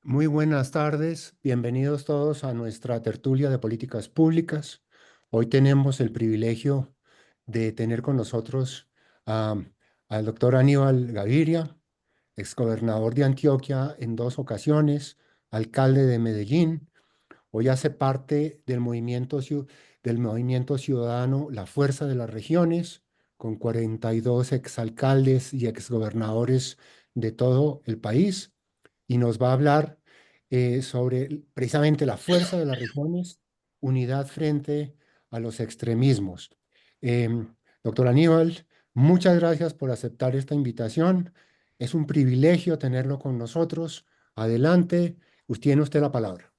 Muy buenas tardes, bienvenidos todos a nuestra tertulia de políticas públicas. Hoy tenemos el privilegio de tener con nosotros a- al doctor Aníbal Gaviria, exgobernador de Antioquia en 2 ocasiones, alcalde de Medellín. Hoy hace parte del movimiento ciudadano La Fuerza de las Regiones, con 42 exalcaldes y exgobernadores de todo el país, y nos va a hablar sobre precisamente la fuerza de las regiones, unidad frente a los extremismos. Doctor Aníbal, muchas gracias por aceptar esta invitación. Es un privilegio tenerlo con nosotros. Adelante, tiene usted la palabra.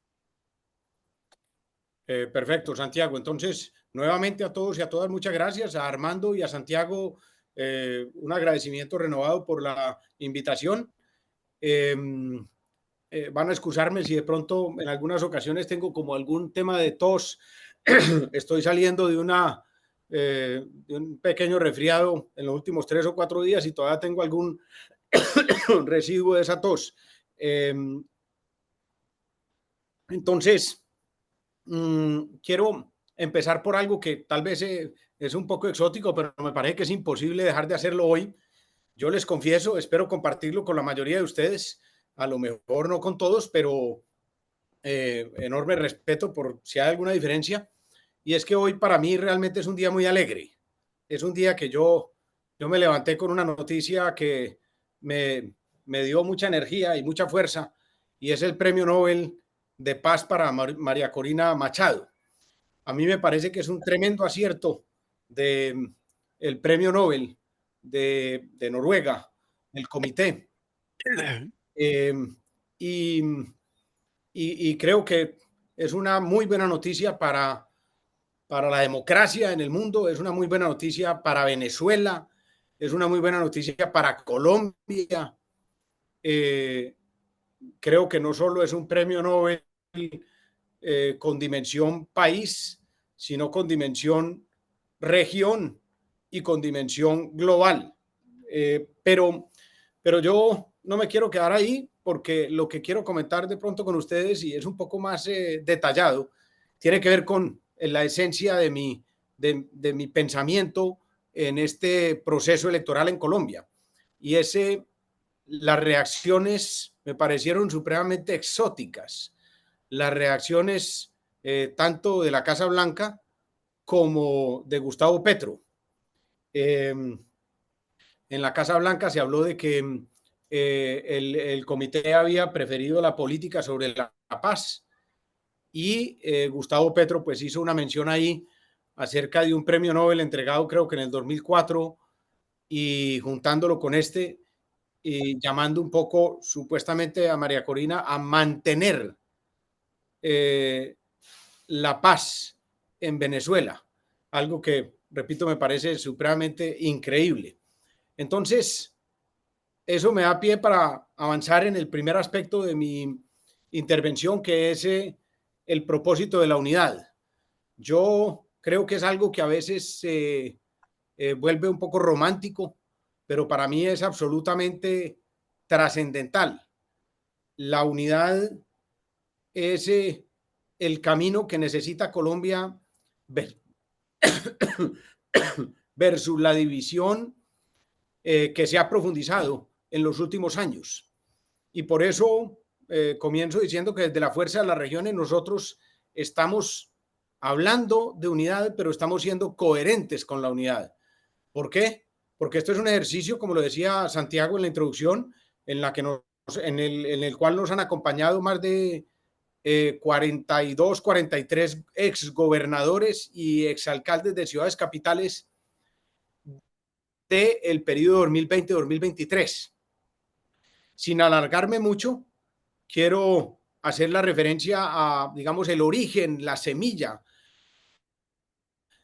Perfecto, Santiago. Entonces, nuevamente a todos y a todas, muchas gracias. A Armando y a Santiago, un agradecimiento renovado por la invitación. Eh, Van a excusarme si de pronto en algunas ocasiones tengo como algún tema de tos. Estoy saliendo de un pequeño resfriado en los últimos 3 o 4 días y todavía tengo algún residuo de esa tos. Eh, entonces, quiero empezar por algo que tal vez es un poco exótico, pero me parece que es imposible dejar de hacerlo hoy. Yo les confieso, espero compartirlo con la mayoría de ustedes, a lo mejor no con todos, pero enorme respeto por si hay alguna diferencia. Y es que hoy para mí realmente es un día muy alegre. Es un día que yo me levanté con una noticia que me, me dio mucha energía y mucha fuerza, y es el Premio Nobel de Paz para María Corina Machado. A mí me parece que es un tremendo acierto de el Premio Nobel de Noruega, el comité. Eh, y, y creo que es una muy buena noticia para la democracia en el mundo, es una muy buena noticia para Venezuela, es una muy buena noticia para Colombia. Eh, Creo que no solo es un premio Nobel con dimensión país, sino con dimensión región y con dimensión global. Pero yo no me quiero quedar ahí, porque lo que quiero comentar de pronto con ustedes, y es un poco más detallado, tiene que ver con la esencia de mi pensamiento en este proceso electoral en Colombia. Y las reacciones me parecieron supremamente exóticas. Las reacciones tanto de la Casa Blanca como de Gustavo Petro. Eh, en la Casa Blanca se habló de que el comité había preferido la política sobre la paz, y Gustavo Petro pues hizo una mención ahí acerca de un premio Nobel entregado creo que en el 2004, y juntándolo con y llamando un poco supuestamente a María Corina a mantener eh, la paz en Venezuela, algo que, repito, me parece supremamente increíble. Entonces, eso me da pie para avanzar en el primer aspecto de mi intervención, que es el propósito de la unidad. Yo creo que es algo que a veces se vuelve un poco romántico, pero para mí es absolutamente trascendental. La unidad es el camino que necesita Colombia versus la división que se ha profundizado en los últimos años. Y por eso comienzo diciendo que desde la Fuerza de las Regiones nosotros estamos hablando de unidad, pero estamos siendo coherentes con la unidad. ¿Por qué? Porque esto es un ejercicio, como lo decía Santiago en la introducción, en, la que en el cual nos han acompañado más de 42, 43 exgobernadores y exalcaldes de ciudades capitales del periodo 2020-2023. Sin alargarme mucho, quiero hacer la referencia a, digamos, el origen, la semilla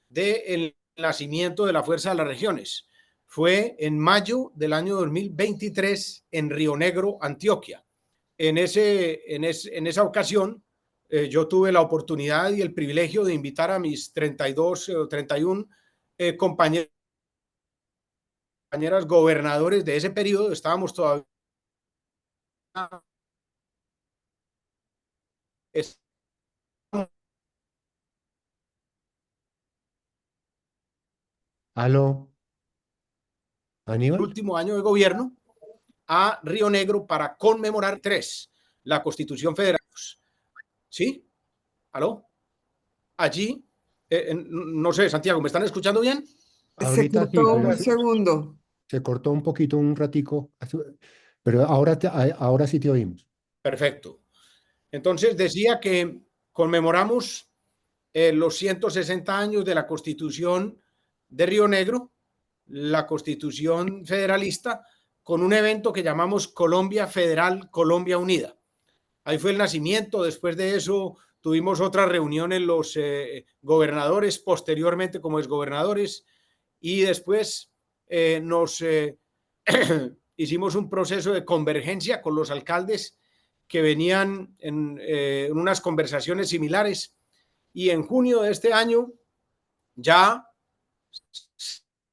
del nacimiento de la Fuerza de las Regiones. Fue en mayo del año 2023 en Río Negro, Antioquia. En esa ocasión, yo tuve la oportunidad y el privilegio de invitar a mis 32 o 31 compañeras gobernadores de ese periodo. Estábamos todavía es Aló, el Aníbal. último año de gobierno a Río Negro para conmemorar la Constitución Federal. ¿Sí? ¿Aló? Allí, no sé, Santiago, ¿me están escuchando bien? Se Ahorita sí, cortó pero un segundo. se cortó un poquito, un ratico, pero ahora, ahora sí te oímos. Perfecto. Entonces decía que conmemoramos los 160 años de la Constitución de Río Negro, la Constitución federalista, con un evento que llamamos Colombia Federal, Colombia Unida. Ahí fue el nacimiento. Después de eso tuvimos otras reuniones los gobernadores, posteriormente como exgobernadores, y después nos hicimos un proceso de convergencia con los alcaldes que venían en unas conversaciones similares, y en junio de este año ya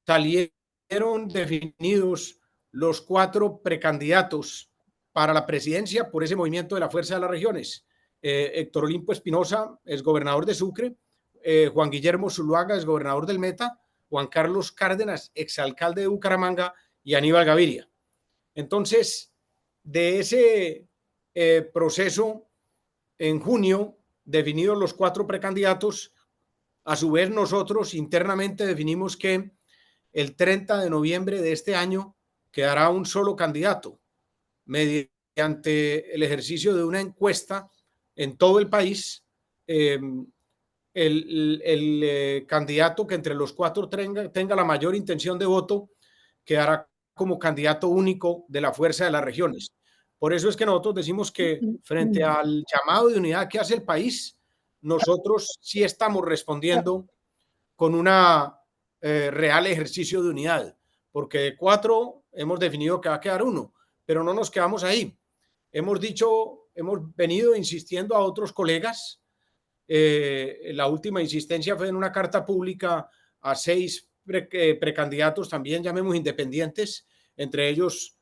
salieron definidos los 4 precandidatos para la presidencia por ese movimiento de la Fuerza de las Regiones. Héctor Olimpo Espinosa es gobernador de Sucre, Juan Guillermo Zuluaga es gobernador del Meta, Juan Carlos Cárdenas, exalcalde de Bucaramanga, y Aníbal Gaviria. Entonces, de ese proceso, en junio, definidos los 4 precandidatos, a su vez nosotros internamente definimos que el 30 de noviembre de este año quedará un solo candidato mediante el ejercicio de una encuesta en todo el país. El candidato que entre los 4 tenga la mayor intención de voto quedará como candidato único de la Fuerza de las Regiones. Por eso es que nosotros decimos que frente al llamado de unidad que hace el país, nosotros sí estamos respondiendo con una real ejercicio de unidad, porque de 4 hemos definido que va a quedar uno, pero no nos quedamos ahí. Hemos dicho, hemos venido insistiendo a otros colegas. La última insistencia fue en una carta pública a 6 precandidatos, también llamemos independientes, entre ellos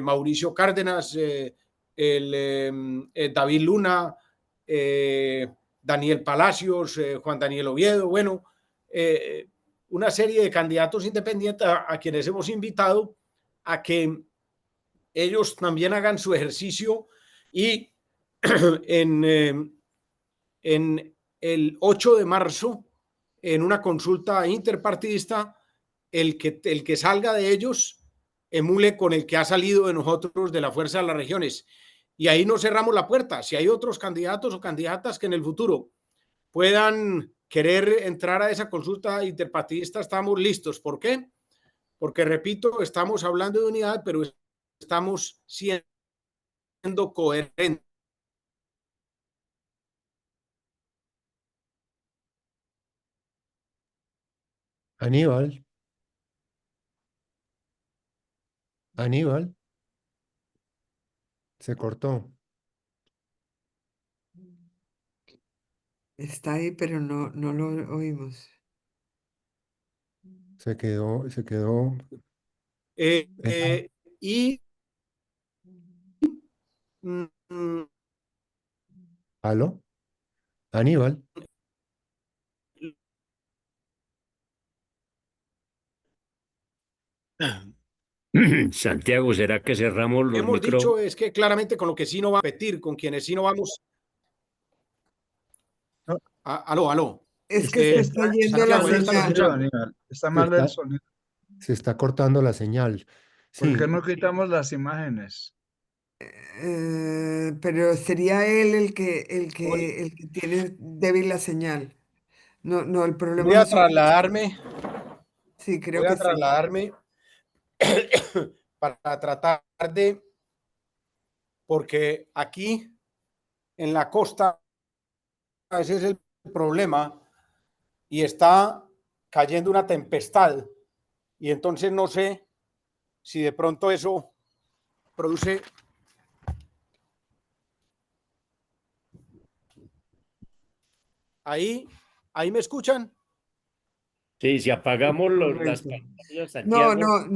Mauricio Cárdenas, David Luna, Daniel Palacios, Juan Daniel Oviedo, bueno, una serie de candidatos independientes a quienes hemos invitado a que ellos también hagan su ejercicio, y en el 8 de marzo, en una consulta interpartidista, el que salga de ellos emule con el que ha salido de nosotros, de la Fuerza de las Regiones. Y ahí no cerramos la puerta. Si hay otros candidatos o candidatas que en el futuro puedan querer entrar a esa consulta interpartidista, estamos listos. ¿Por qué? Porque, repito, estamos hablando de unidad, pero estamos siendo coherentes. Aníbal, Aníbal, se cortó, Está ahí, pero no lo oímos. se quedó. eh, Y mm, ¿Aló? Aníbal, Santiago, ¿será que cerramos los hemos dicho micrófonos? es que claramente con lo que sí no va a repetir, con quienes sí no vamos. no, Aló, aló. Es es que que se está yendo la Santiago, ¿ahí me están señal. Sonido, escuchando? Aníbal. Está se mal el está, sonido. se está cortando la señal. ¿Por qué Sí, no quitamos las imágenes? Pero sería él Voy, el que tiene débil la señal. No, el problema voy no a somos nosotros. trasladarme, Sí, creo voy que a sí. trasladarme para tratar de, porque aquí en la costa ese es el problema, y está cayendo una tempestad, y entonces no sé si de pronto eso produce. Ahí me escuchan. Sí, si apagamos las Correcto. pantallas, No, Santiago, no,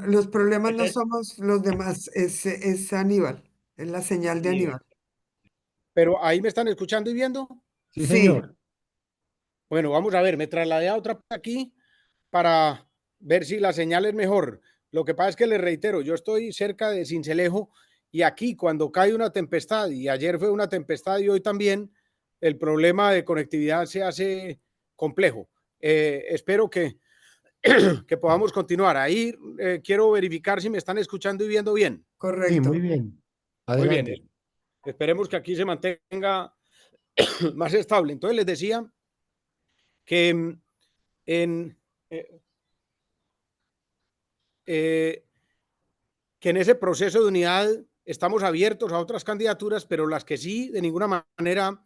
los problemas no ese- somos los demás, es Aníbal, es la señal de Aníbal. Aníbal. pero ahí me están escuchando y viendo. Sí, Sí. señor. Bueno, vamos a ver, me trasladé a otra parte aquí para ver si la señal es mejor. Lo que pasa es que les reitero, yo estoy cerca de Sincelejo y aquí cuando cae una tempestad, y ayer fue una tempestad y hoy también, el problema de conectividad se hace complejo. Espero que, que podamos continuar. Ahí quiero verificar si me están escuchando y viendo bien. Sí, Correcto. muy bien. Muy bien, Adelante. esperemos que aquí se mantenga más estable. Entonces les decía que en, eh, que en ese proceso de unidad estamos abiertos a otras candidaturas, pero las que sí de ninguna manera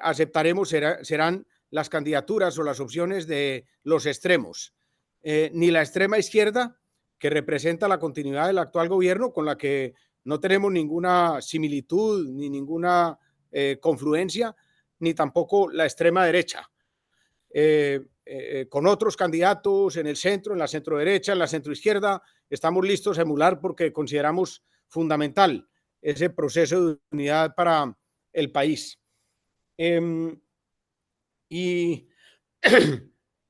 aceptaremos serán las candidaturas o las opciones de los extremos. Ni la extrema izquierda, que representa la continuidad del actual gobierno, con la que no tenemos ninguna similitud ni ninguna confluencia, ni tampoco la extrema derecha. Con otros candidatos en el centro, en la centro derecha, en la centro izquierda, estamos listos a emular porque consideramos fundamental ese proceso de unidad para el país. Y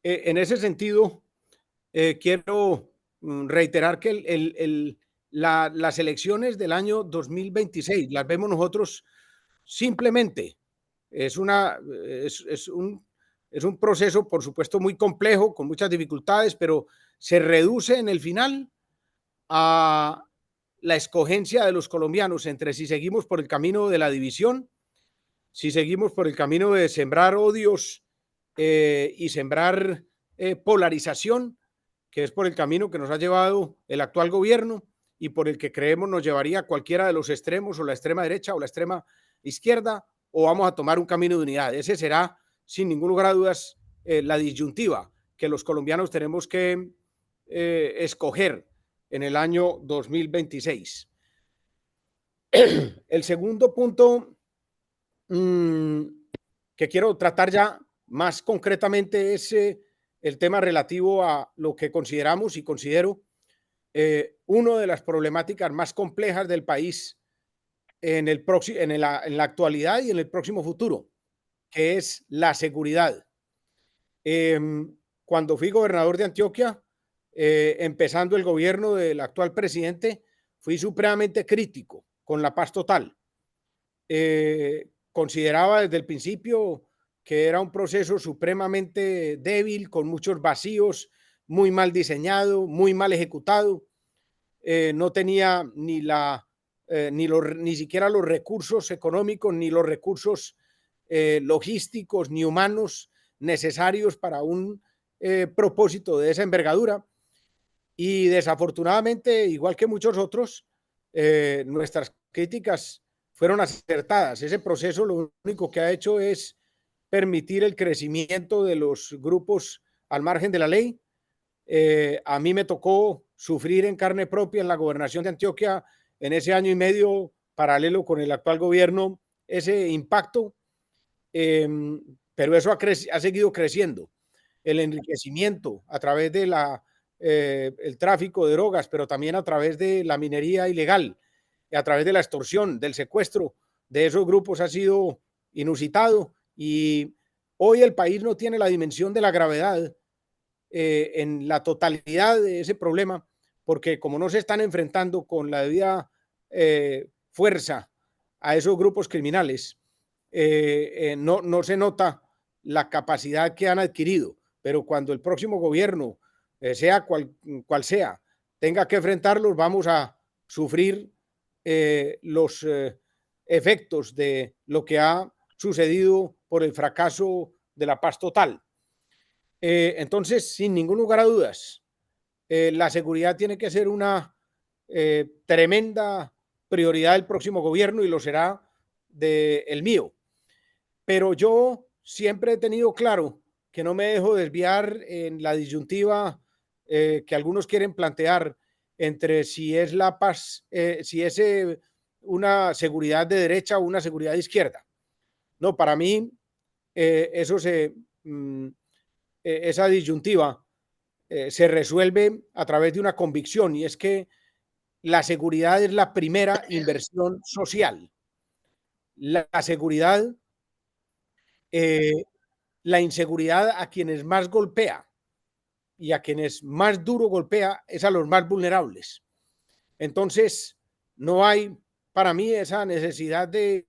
en ese sentido, quiero reiterar que las elecciones del año 2026 las vemos nosotros simplemente. Es un proceso, por supuesto, muy complejo, con muchas dificultades, pero se reduce en el final a la escogencia de los colombianos entre si seguimos por el camino de la división, si seguimos por el camino de sembrar odios y sembrar polarización, que es por el camino que nos ha llevado el actual gobierno y por el que creemos nos llevaría a cualquiera de los extremos, o la extrema derecha o la extrema izquierda, o vamos a tomar un camino de unidad. Ese será, sin ningún lugar a dudas, la disyuntiva que los colombianos tenemos que escoger en el año 2026. El segundo punto que quiero tratar ya más concretamente es el tema relativo a lo que consideramos y considero una de las problemáticas más complejas del país en la actualidad y en el próximo futuro, que es la seguridad. Cuando fui gobernador de Antioquia, empezando el gobierno del actual presidente, fui supremamente crítico con la paz total. Consideraba desde el principio que era un proceso supremamente débil, con muchos vacíos, muy mal diseñado, muy mal ejecutado. No tenía ni siquiera los recursos económicos, ni los recursos logísticos, ni humanos necesarios para un propósito de esa envergadura. Y desafortunadamente, igual que muchos otros, nuestras críticas fueron acertadas. Ese proceso lo único que ha hecho es permitir el crecimiento de los grupos al margen de la ley. A mí me tocó sufrir en carne propia en la gobernación de Antioquia en ese año y medio paralelo con el actual gobierno ese impacto, pero eso ha seguido creciendo. El enriquecimiento a través de el tráfico de drogas, pero también a través de la minería ilegal, a través de la extorsión, del secuestro de esos grupos ha sido inusitado, y hoy el país no tiene la dimensión de la gravedad en la totalidad de ese problema, porque como no se están enfrentando con la debida fuerza a esos grupos criminales, no se nota la capacidad que han adquirido, pero cuando el próximo gobierno, sea cual sea, tenga que enfrentarlos, vamos a sufrir los efectos de lo que ha sucedido por el fracaso de la paz total. Entonces, sin ningún lugar a dudas, la seguridad tiene que ser una tremenda prioridad del próximo gobierno, y lo será del mío. Pero yo siempre he tenido claro que no me dejo desviar en la disyuntiva que algunos quieren plantear entre si es la paz, si es una seguridad de derecha o una seguridad de izquierda. No, para mí esa disyuntiva se resuelve a través de una convicción, y es que la seguridad es la primera inversión social. la seguridad, la inseguridad a quienes más golpea y a quienes más duro golpea es a los más vulnerables. Entonces, no hay para mí esa necesidad de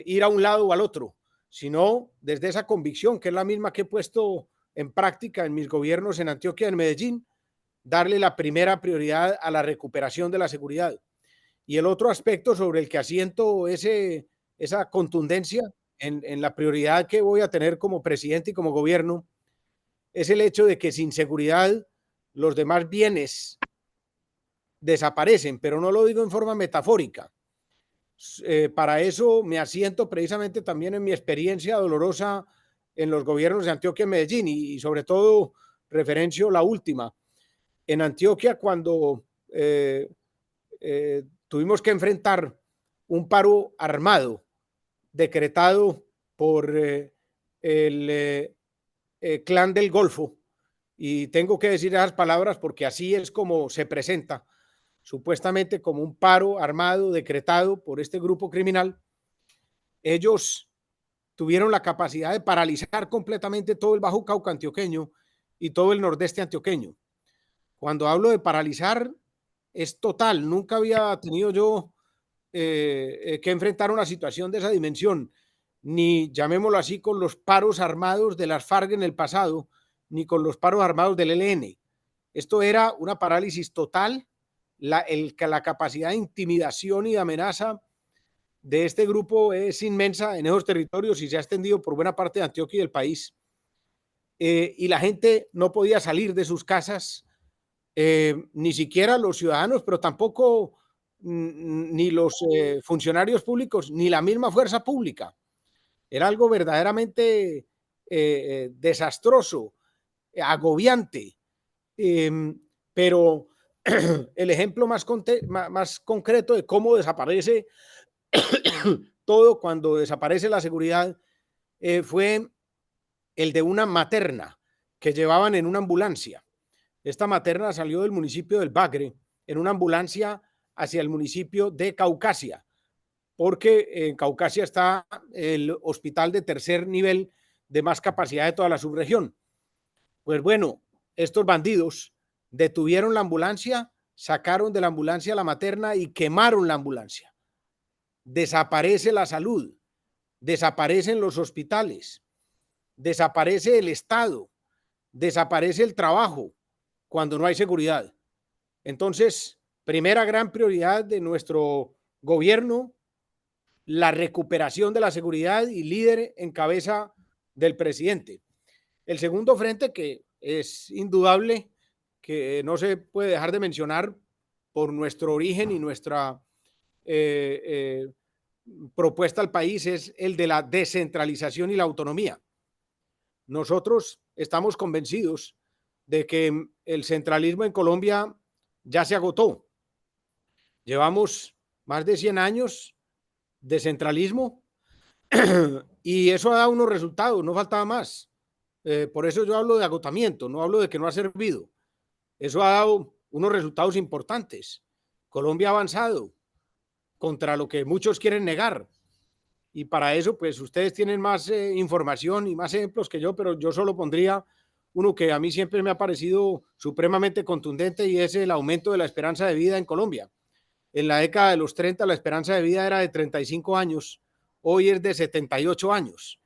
ir a un lado o al otro, sino desde esa convicción, que es la misma que he puesto en práctica en mis gobiernos en Antioquia y en Medellín, darle la primera prioridad a la recuperación de la seguridad. Y el otro aspecto sobre el que asiento esa contundencia en la prioridad que voy a tener como presidente y como gobierno es el hecho de que sin seguridad los demás bienes desaparecen, pero no lo digo en forma metafórica. Para eso me asiento precisamente también en mi experiencia dolorosa en los gobiernos de Antioquia y Medellín y sobre todo referencio la última. En Antioquia, cuando tuvimos que enfrentar un paro armado decretado por el Clan del Golfo, y tengo que decir esas palabras porque así es como se presenta, supuestamente como un paro armado decretado por este grupo criminal. Ellos tuvieron la capacidad de paralizar completamente todo el Bajo Cauca antioqueño y todo el nordeste antioqueño. Cuando hablo de paralizar, es total. Nunca había tenido yo que enfrentar una situación de esa dimensión, ni llamémoslo así con los paros armados de las FARC en el pasado, ni con los paros armados del ELN. Esto era una parálisis total. La capacidad de intimidación y de amenaza de este grupo es inmensa en esos territorios y se ha extendido por buena parte de Antioquia y del país. Y la gente no podía salir de sus casas, ni siquiera los ciudadanos, pero tampoco ni los funcionarios públicos, ni la misma fuerza pública. Era algo verdaderamente desastroso, agobiante, pero el ejemplo más concreto de cómo desaparece todo cuando desaparece la seguridad fue el de una materna que llevaban en una ambulancia. Esta materna salió del municipio del Bagre en una ambulancia hacia el municipio de Caucasia, porque en Caucasia está el hospital de tercer nivel de más capacidad de toda la subregión. Pues bueno, estos bandidos detuvieron la ambulancia, sacaron de la ambulancia a la materna y quemaron la ambulancia. Desaparece la salud, desaparecen los hospitales, desaparece el Estado, desaparece el trabajo cuando no hay seguridad. Entonces, primera gran prioridad de nuestro gobierno, la recuperación de la seguridad y líder en cabeza del presidente. El segundo frente, que es indudable, que no se puede dejar de mencionar por nuestro origen y nuestra propuesta al país, es el de la descentralización y la autonomía. Nosotros estamos convencidos de que el centralismo en Colombia ya se agotó. Llevamos más de 100 años de centralismo y eso ha dado unos resultados, no faltaba más. Por eso yo hablo de agotamiento, no hablo de que no ha servido. Eso ha dado unos resultados importantes. Colombia ha avanzado contra lo que muchos quieren negar. Y para eso, pues ustedes tienen más información y más ejemplos que yo, pero yo solo pondría uno que a mí siempre me ha parecido supremamente contundente y es el aumento de la esperanza de vida en Colombia. En la década de los 30 la esperanza de vida era de 35 años, hoy es de 78 años,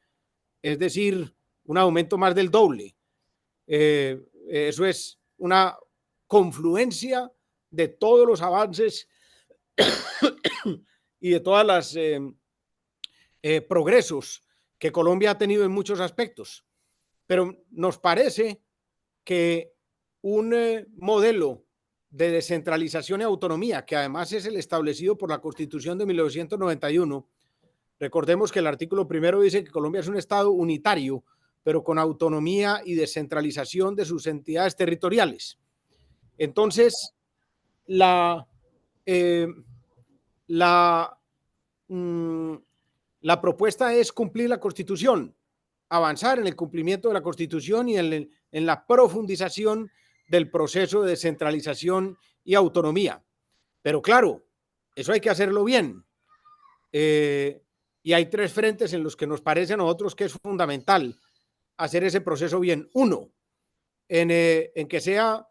es decir, un aumento más del doble. Eso es una confluencia de todos los avances y de todas las progresos que Colombia ha tenido en muchos aspectos. Pero nos parece que un modelo de descentralización y autonomía, que además es el establecido por la Constitución de 1991, recordemos que el artículo primero dice que Colombia es un estado unitario, pero con autonomía y descentralización de sus entidades territoriales. Entonces, la propuesta es cumplir la Constitución, avanzar en el cumplimiento de la Constitución y en la profundización del proceso de descentralización y autonomía. Pero claro, eso hay que hacerlo bien. y hay tres frentes en los que nos parece a nosotros que es fundamental hacer ese proceso bien. Uno, en que sea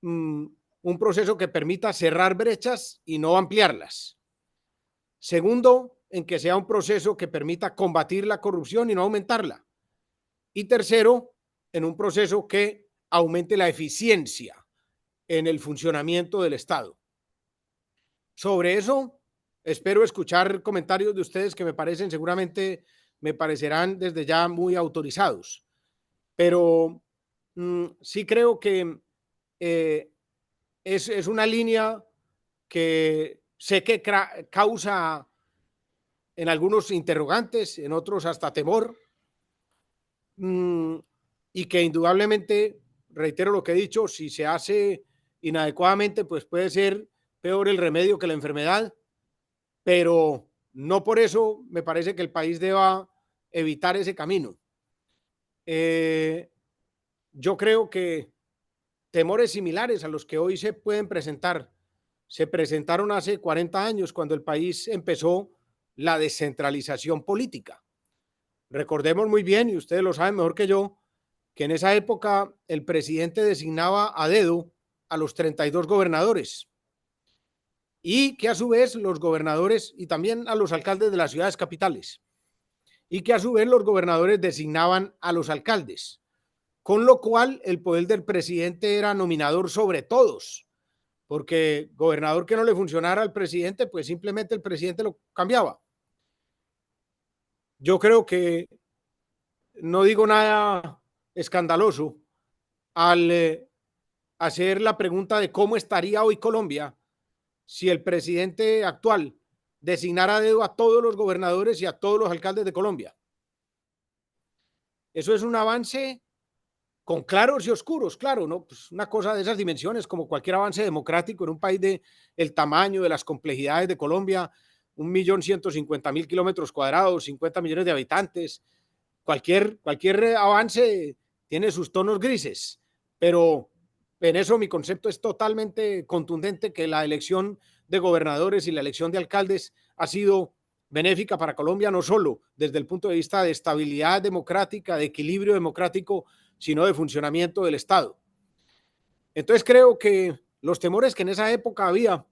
un proceso que permita cerrar brechas y no ampliarlas. Segundo, en que sea un proceso que permita combatir la corrupción y no aumentarla. Y tercero, en un proceso que aumente la eficiencia en el funcionamiento del Estado. Sobre eso, espero escuchar comentarios de ustedes que seguramente me parecerán desde ya muy autorizados. Pero sí creo que es una línea que sé que causa en algunos interrogantes, en otros hasta temor, y que indudablemente, reitero lo que he dicho, si se hace inadecuadamente, pues puede ser peor el remedio que la enfermedad, pero no por eso me parece que el país deba evitar ese camino. Yo creo que temores similares a los que hoy se pueden presentar se presentaron hace 40 años cuando el país empezó la descentralización política. Recordemos muy bien, y ustedes lo saben mejor que yo, que en esa época el presidente designaba a dedo a los 32 gobernadores y que a su vez los gobernadores y también a los alcaldes de las ciudades capitales y que a su vez los gobernadores designaban a los alcaldes, con lo cual el poder del presidente era nominador sobre todos, porque gobernador que no le funcionara al presidente, pues simplemente el presidente lo cambiaba. Yo creo que no digo nada escandaloso al hacer la pregunta de cómo estaría hoy Colombia si el presidente actual designara a dedo a todos los gobernadores y a todos los alcaldes de Colombia. Eso es un avance con claros y oscuros, claro, ¿no? Pues una cosa de esas dimensiones, como cualquier avance democrático en un país de el tamaño, de las complejidades de Colombia, 1.150.000 kilómetros cuadrados, 50 millones de habitantes. Cualquier avance tiene sus tonos grises, pero en eso mi concepto es totalmente contundente, que la elección de gobernadores y la elección de alcaldes ha sido benéfica para Colombia, no solo desde el punto de vista de estabilidad democrática, de equilibrio democrático, sino de funcionamiento del Estado. Entonces creo que los temores que en esa época había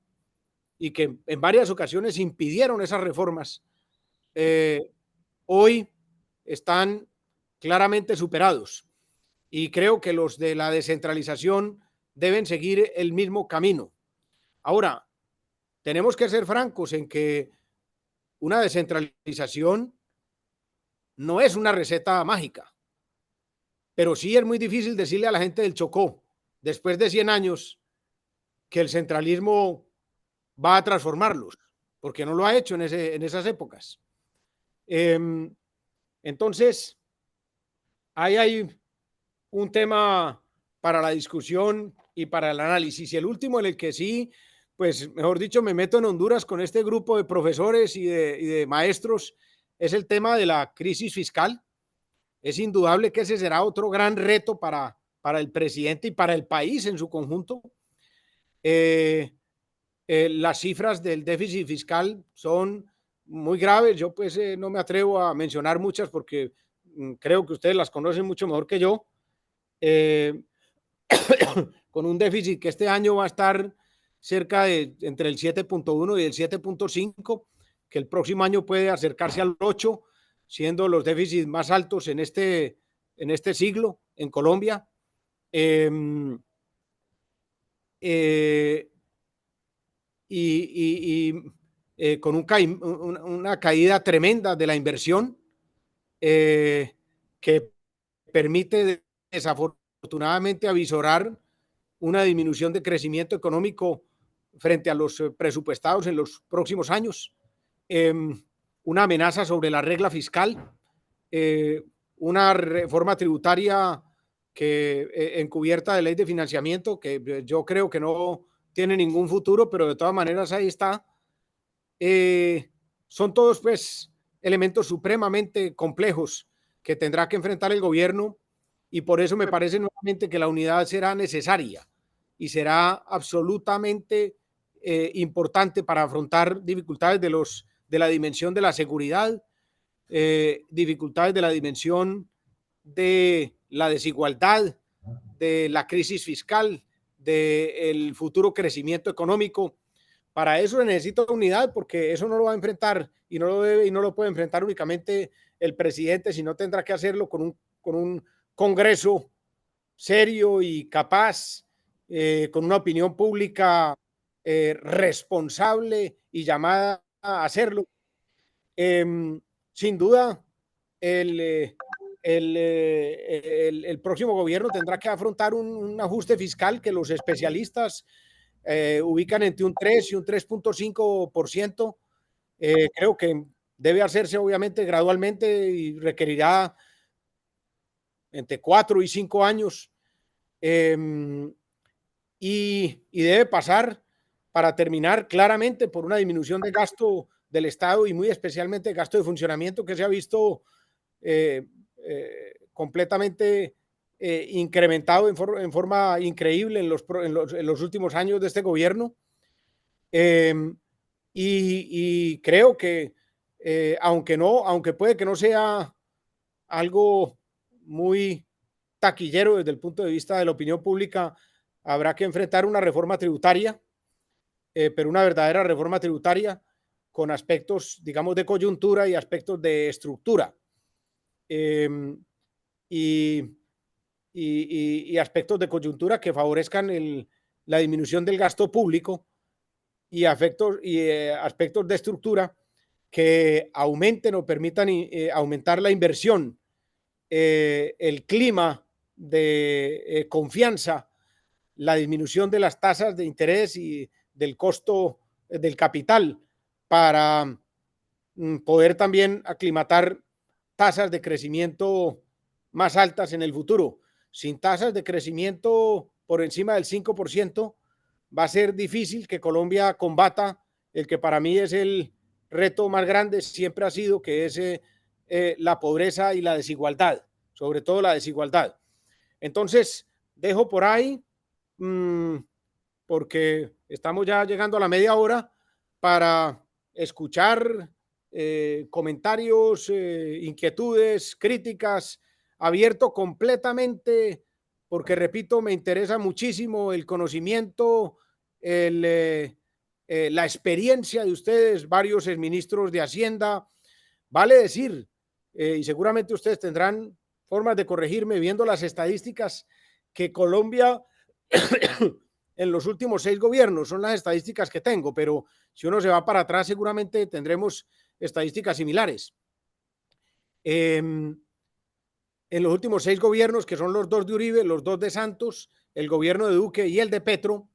y que en varias ocasiones impidieron esas reformas, hoy están claramente superados. Y creo que los de la descentralización deben seguir el mismo camino. Ahora, tenemos que ser francos en que una descentralización no es una receta mágica, pero sí es muy difícil decirle a la gente del Chocó, después de 100 años, que el centralismo va a transformarlos, porque no lo ha hecho en esas épocas. Entonces, ahí hay un tema para la discusión y para el análisis. Y el último, en el que sí, pues mejor dicho, me meto en Honduras con este grupo de profesores y de maestros, es el tema de la crisis fiscal. Es indudable que ese será otro gran reto para el presidente y para el país en su conjunto. Las cifras del déficit fiscal son muy graves. Yo pues no me atrevo a mencionar muchas porque creo que ustedes las conocen mucho mejor que yo. Con un déficit que este año va a estar cerca de entre el 7.1 y el 7.5, que el próximo año puede acercarse al 8, siendo los déficits más altos en este siglo en Colombia. Con una caída tremenda de la inversión que permite desafortunadamente avisorar una disminución de crecimiento económico frente a los presupuestados en los próximos años, una amenaza sobre la regla fiscal, una reforma tributaria que encubierta de ley de financiamiento que yo creo que no tiene ningún futuro, pero de todas maneras ahí está. Son todos pues elementos supremamente complejos que tendrá que enfrentar el gobierno, y por eso me parece nuevamente que la unidad será necesaria y será absolutamente importante para afrontar dificultades de la dimensión de la seguridad, dificultades de la dimensión de la desigualdad, de la crisis fiscal, del futuro crecimiento económico. Para eso se necesita unidad, porque eso no lo va a enfrentar y no lo debe y no lo puede enfrentar únicamente el presidente, sino tendrá que hacerlo con un Congreso serio y capaz, con una opinión pública responsable y llamada a hacerlo. Sin duda, el próximo gobierno tendrá que afrontar un ajuste fiscal que los especialistas ubican entre un 3 y un 3.5%. Creo que debe hacerse obviamente gradualmente y requerirá entre 4 y 5 años. Y debe pasar, para terminar, claramente por una disminución de gasto del Estado y muy especialmente el gasto de funcionamiento, que se ha visto completamente incrementado en forma increíble en los últimos años de este gobierno. Y creo que aunque puede que no sea algo muy taquillero desde el punto de vista de la opinión pública, habrá que enfrentar una reforma tributaria, pero una verdadera reforma tributaria con aspectos, digamos, de coyuntura y aspectos de estructura, y aspectos de coyuntura que favorezcan la disminución del gasto público y aspectos de estructura que aumenten o permitan aumentar la inversión, el clima de confianza, la disminución de las tasas de interés y del costo del capital, para poder también aclimatar tasas de crecimiento más altas en el futuro. Sin tasas de crecimiento por encima del 5%, va a ser difícil que Colombia combata el que para mí es el reto más grande, siempre ha sido, que es la pobreza y la desigualdad, sobre todo la desigualdad. Entonces, dejo por ahí, porque estamos ya llegando a la media hora, para escuchar comentarios, inquietudes, críticas, abierto completamente, porque repito, me interesa muchísimo el conocimiento, la experiencia de ustedes, varios exministros de Hacienda. Vale decir, y seguramente ustedes tendrán formas de corregirme viendo las estadísticas, que Colombia en los últimos 6 gobiernos, son las estadísticas que tengo, pero si uno se va para atrás seguramente tendremos estadísticas similares. En los últimos 6 gobiernos, que son los 2 de Uribe, los 2 de Santos, el gobierno de Duque y el de Petro,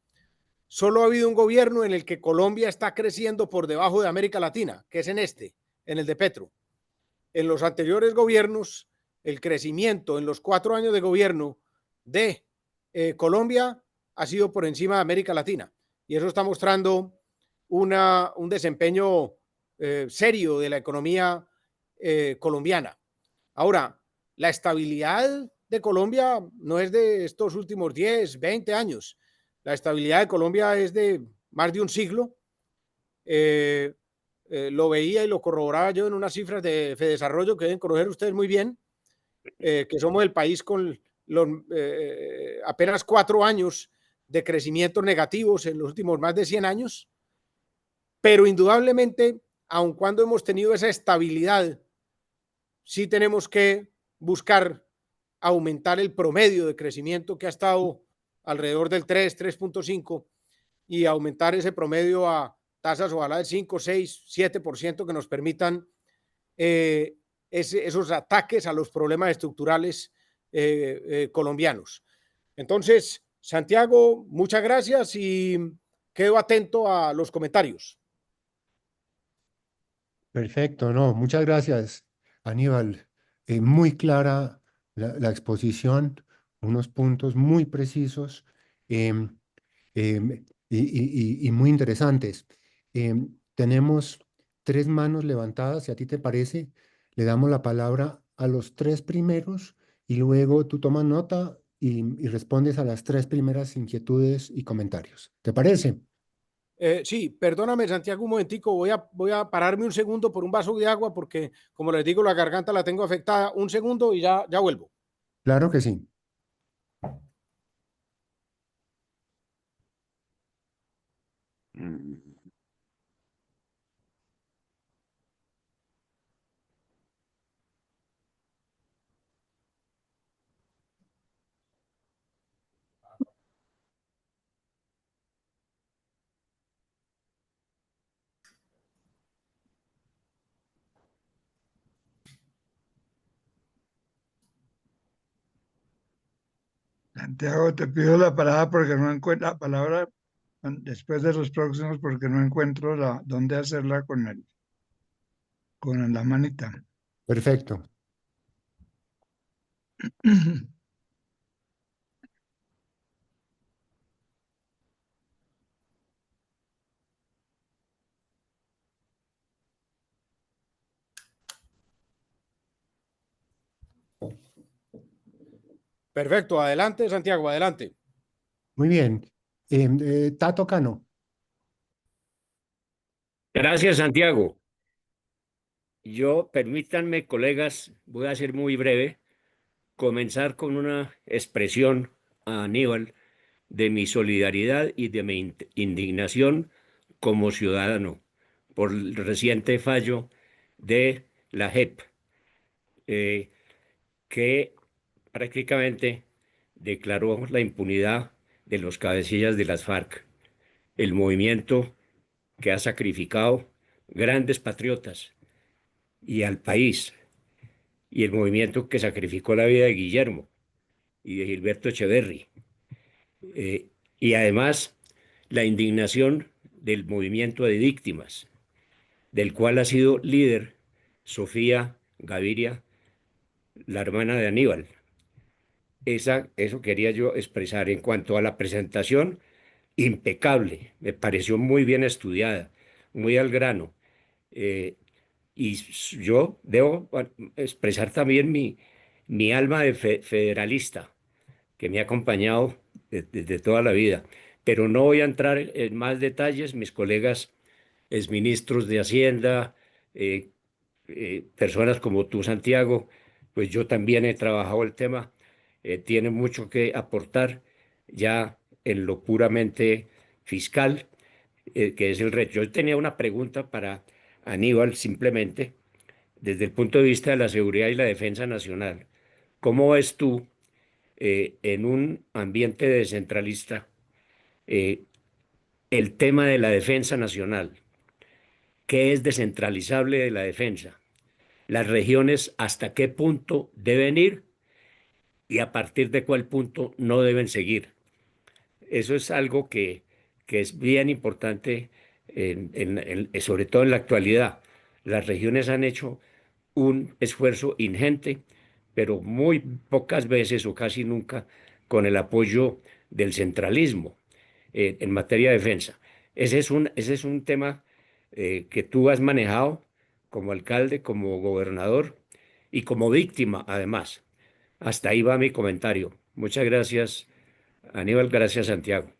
solo ha habido un gobierno en el que Colombia está creciendo por debajo de América Latina, que es en el de Petro. En los anteriores gobiernos, el crecimiento en los 4 años de gobierno de Colombia ha sido por encima de América Latina, y eso está mostrando un desempeño serio de la economía colombiana. Ahora, la estabilidad de Colombia no es de estos últimos 10, 20 años. La estabilidad de Colombia es de más de un siglo. Lo veía y lo corroboraba yo en unas cifras de Fedesarrollo que deben conocer ustedes muy bien, que somos el país con apenas 4 años de crecimientos negativos en los últimos más de 100 años, pero indudablemente, aun cuando hemos tenido esa estabilidad, sí tenemos que buscar aumentar el promedio de crecimiento, que ha estado alrededor del 3, 3.5, y aumentar ese promedio a tasas ojalá del 5, 6, 7%, que nos permitan esos ataques a los problemas estructurales colombianos. Entonces, Santiago, muchas gracias y quedo atento a los comentarios. Perfecto, no, muchas gracias, Aníbal. Muy clara la exposición, unos puntos muy precisos, y muy interesantes. Tenemos 3 manos levantadas, si a ti te parece, le damos la palabra a los 3 primeros y luego tú tomas nota y respondes a las 3 primeras inquietudes y comentarios. ¿Te parece? Sí, perdóname, Santiago, un momentico. Voy a pararme un segundo por un vaso de agua porque, como les digo, la garganta la tengo afectada. Un segundo y ya vuelvo. Claro que sí. Mm. Santiago, te pido la palabra porque no encuentro la palabra después de los próximos porque no encuentro dónde hacerla con la manita. Perfecto. Perfecto, adelante, Santiago, adelante. Muy bien. Tato Cano. Gracias, Santiago. Yo, permítanme, colegas, voy a ser muy breve, comenzar con una expresión a Aníbal de mi solidaridad y de mi indignación como ciudadano por el reciente fallo de la JEP, eh, que prácticamente declaró la impunidad de los cabecillas de las FARC, el movimiento que ha sacrificado grandes patriotas y al país, y el movimiento que sacrificó la vida de Guillermo y de Gilberto Echeverry, y además la indignación del movimiento de víctimas, del cual ha sido líder Sofía Gaviria, la hermana de Aníbal. Eso quería yo expresar en cuanto a la presentación, impecable, me pareció muy bien estudiada, muy al grano. Eh, yo debo expresar también mi alma de federalista, que me ha acompañado desde toda la vida. Pero no voy a entrar en más detalles. Mis colegas exministros de Hacienda, eh, personas como tú, Santiago, pues yo también he trabajado el tema, tienen mucho que aportar ya en lo puramente fiscal, que es el reto. Yo tenía una pregunta para Aníbal, simplemente, desde el punto de vista de la seguridad y la defensa nacional. ¿Cómo ves tú, en un ambiente descentralista, eh, el tema de la defensa nacional? ¿Qué es descentralizable de la defensa? Las regiones, ¿hasta qué punto deben ir y a partir de cuál punto no deben seguir? Eso es algo que es bien importante, sobre todo en la actualidad. Las regiones han hecho un esfuerzo ingente, pero muy pocas veces o casi nunca con el apoyo del centralismo, en materia de defensa. Ese es un tema, que tú has manejado como alcalde, como gobernador y como víctima, además. Hasta ahí va mi comentario. Muchas gracias, Aníbal. Gracias, Santiago.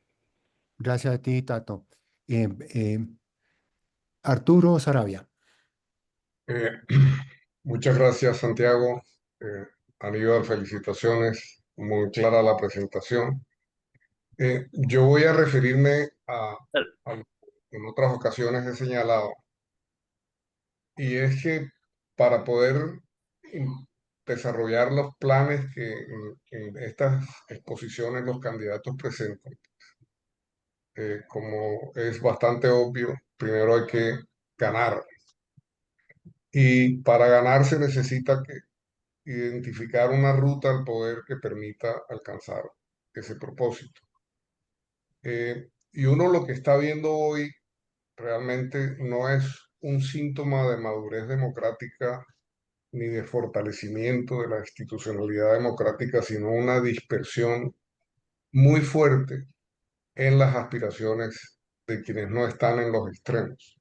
Gracias a ti, Tato. Eh, eh, Arturo Sarabia. Eh, muchas gracias, Santiago. Eh, Aníbal, felicitaciones. Muy clara la presentación. Yo voy a referirme a lo que en otras ocasiones he señalado, y es que para poder desarrollar los planes que en estas exposiciones los candidatos presentan, como es bastante obvio, primero hay que ganar. Y para ganar se necesita identificar una ruta al poder que permita alcanzar ese propósito. Y uno lo que está viendo hoy realmente no es un síntoma de madurez democrática ni de fortalecimiento de la institucionalidad democrática, sino una dispersión muy fuerte en las aspiraciones de quienes no están en los extremos.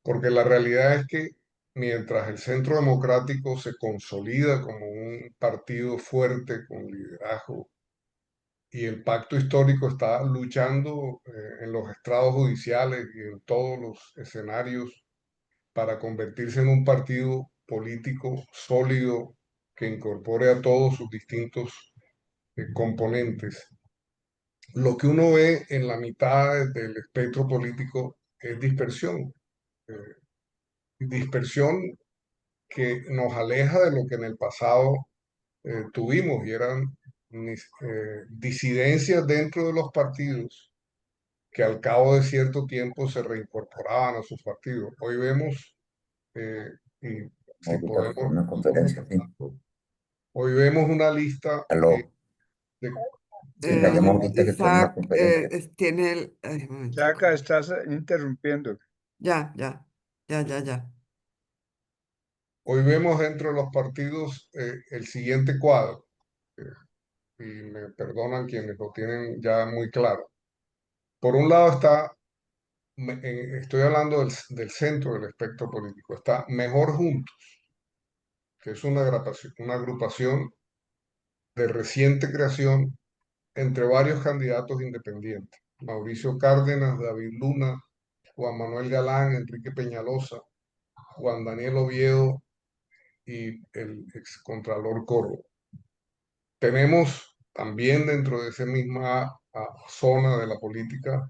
Porque la realidad es que mientras el Centro Democrático se consolida como un partido fuerte con liderazgo y el pacto histórico está luchando en los estrados judiciales y en todos los escenarios para convertirse en un partido político sólido que incorpore a todos sus distintos componentes. Lo que uno ve en la mitad del espectro político es dispersión. Dispersión que nos aleja de lo que en el pasado tuvimos y eran disidencias dentro de los partidos que al cabo de cierto tiempo se reincorporaban a sus partidos. Hoy vemos, y si Ahorita que tengo podemos, una conferencia, sí. hoy vemos una lista Aló, de sí, la llamo ahorita que tengo una Isaac conferencia. tiene el... ay, un momentico. Chaca, estás interrumpiendo. Ya. Hoy vemos dentro de los partidos el siguiente cuadro, y me perdonan quienes lo tienen ya muy claro. Por un lado está, estoy hablando del centro del espectro político, está Mejor Juntos, que es una agrupación de reciente creación entre varios candidatos independientes. Mauricio Cárdenas, David Luna, Juan Manuel Galán, Enrique Peñalosa, Juan Daniel Oviedo y el excontralor Corro. Tenemos también dentro de esa misma zona de la política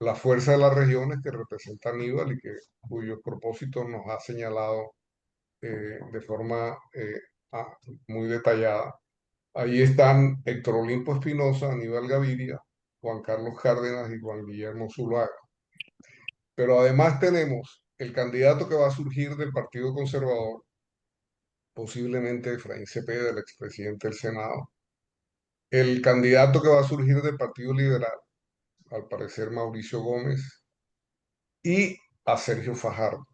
la fuerza de las regiones que representa Aníbal y cuyos propósitos nos ha señalado de forma muy detallada. Ahí están Héctor Olimpo Espinosa, Aníbal Gaviria, Juan Carlos Cárdenas y Juan Guillermo Zuluaga. Pero además tenemos el candidato que va a surgir del Partido Conservador, posiblemente Efraín Cepeda, el expresidente del Senado, el candidato que va a surgir del Partido Liberal, al parecer Mauricio Gómez, y a Sergio Fajardo.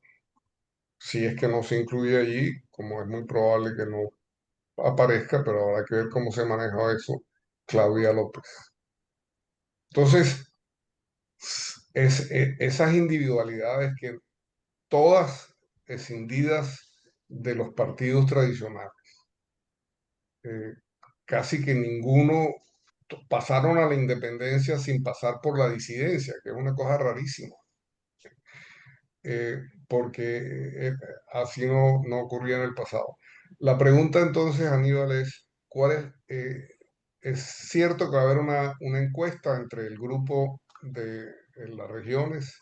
Si es que no se incluye allí, como es muy probable que no aparezca, pero habrá que ver cómo se maneja eso, Claudia López. Entonces, esas individualidades que todas escindidas de los partidos tradicionales, eh, casi que ninguno pasaron a la independencia sin pasar por la disidencia, que es una cosa rarísima, porque así no ocurría en el pasado. La pregunta entonces, Aníbal, es, es cierto que va a haber una encuesta entre el grupo en las regiones?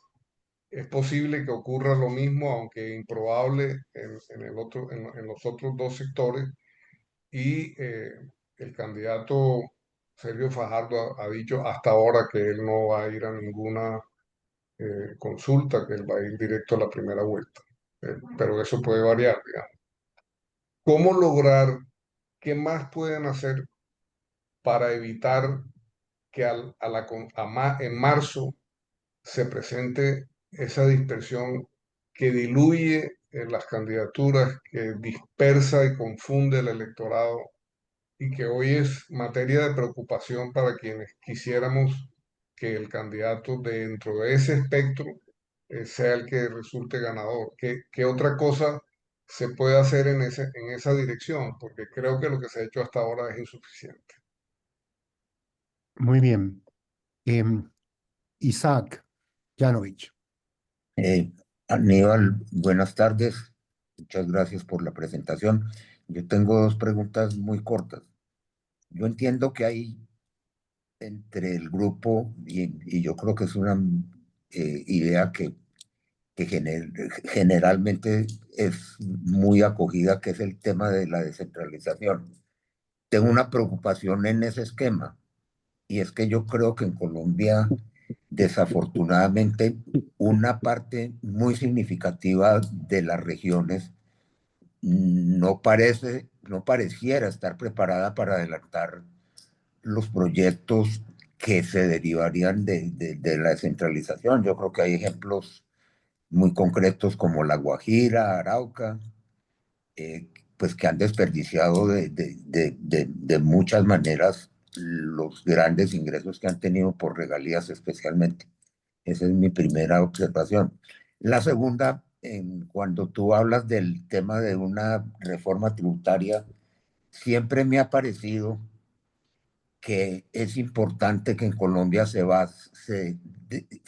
¿Es posible que ocurra lo mismo, aunque improbable, en los otros dos sectores? Y el candidato Sergio Fajardo ha dicho hasta ahora que él no va a ir a ninguna consulta, que él va a ir directo a la primera vuelta. Pero eso puede variar, digamos. ¿Cómo lograr, qué más pueden hacer para evitar que en marzo se presente esa dispersión que diluye las candidaturas, que dispersa y confunde el electorado y que hoy es materia de preocupación para quienes quisiéramos que el candidato dentro de ese espectro sea el que resulte ganador? ¿Qué otra cosa se puede hacer en esa dirección? Porque creo que lo que se ha hecho hasta ahora es insuficiente. Muy bien. Isaac Yanovich. Aníbal, buenas tardes. Muchas gracias por la presentación. Yo tengo dos preguntas muy cortas. Yo entiendo que hay entre el grupo, y yo creo que es una idea que generalmente es muy acogida, que es el tema de la descentralización. Tengo una preocupación en ese esquema, y es que yo creo que en Colombia, desafortunadamente, una parte muy significativa de las regiones no pareciera estar preparada para adelantar los proyectos que se derivarían de la descentralización. Yo creo que hay ejemplos muy concretos como La Guajira, Arauca, pues que han desperdiciado de muchas maneras los grandes ingresos que han tenido por regalías especialmente. Esa es mi primera observación. La segunda, cuando tú hablas del tema de una reforma tributaria, siempre me ha parecido que es importante que en Colombia se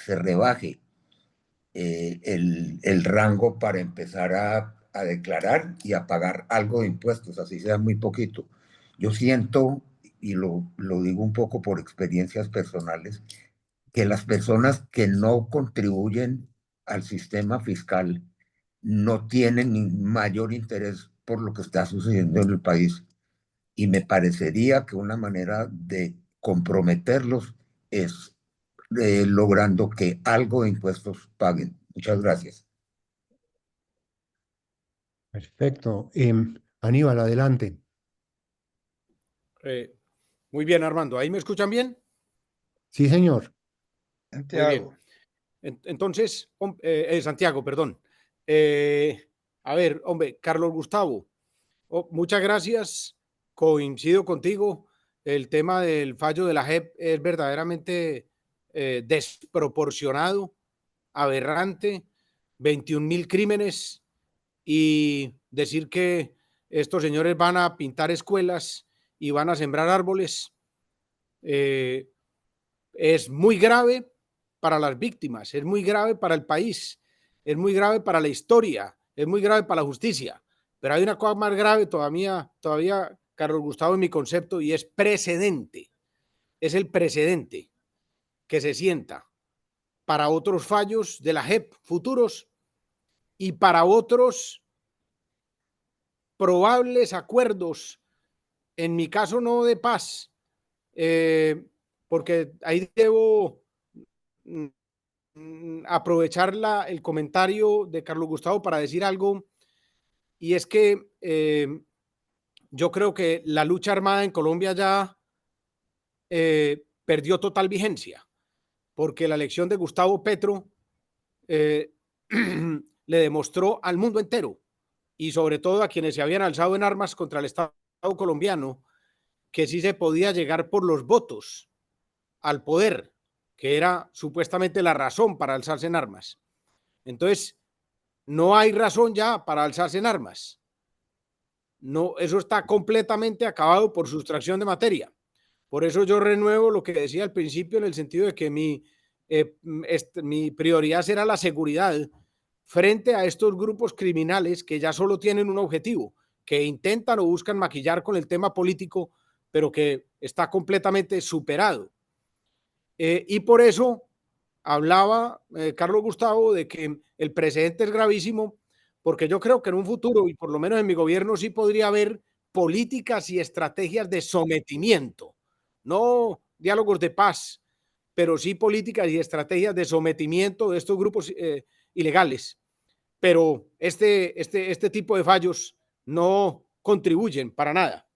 rebaje el rango para empezar a declarar y a pagar algo de impuestos, así sea muy poquito. Yo siento, y lo digo un poco por experiencias personales, que las personas que no contribuyen al sistema fiscal no tienen ni mayor interés por lo que está sucediendo en el país. Y me parecería que una manera de comprometerlos es logrando que algo de impuestos paguen. Muchas gracias. Perfecto. Aníbal, adelante. Muy bien, Armando. ¿Ahí me escuchan bien? Sí, señor. Muy bien. Santiago. Entonces, Santiago, perdón. A ver, hombre, Carlos Gustavo, muchas gracias. Coincido contigo. El tema del fallo de la JEP es verdaderamente desproporcionado, aberrante, 21.000 crímenes, y decir que estos señores van a pintar escuelas y van a sembrar árboles es muy grave para las víctimas, es muy grave para el país, es muy grave para la historia, es muy grave para la justicia. Pero hay una cosa más grave todavía, Carlos Gustavo, en mi concepto, y es precedente. Es el precedente que se sienta para otros fallos de la JEP futuros y para otros probables acuerdos, en mi caso no de paz, porque ahí debo aprovechar el comentario de Carlos Gustavo para decir algo, y es que yo creo que la lucha armada en Colombia ya perdió total vigencia, porque la elección de Gustavo Petro le demostró al mundo entero, y sobre todo a quienes se habían alzado en armas contra el Estado colombiano, que sí se podía llegar por los votos al poder, que era supuestamente la razón para alzarse en armas. Entonces, no hay razón ya para alzarse en armas. No, eso está completamente acabado por sustracción de materia. Por eso yo renuevo lo que decía al principio, en el sentido de que mi prioridad será la seguridad frente a estos grupos criminales que ya solo tienen un objetivo, que intentan o buscan maquillar con el tema político, pero que está completamente superado. Y por eso hablaba Carlos Gustavo de que el precedente es gravísimo, porque yo creo que en un futuro, y por lo menos en mi gobierno, sí podría haber políticas y estrategias de sometimiento, no diálogos de paz, pero sí políticas y estrategias de sometimiento de estos grupos ilegales. Pero este tipo de fallos no contribuyen para nada.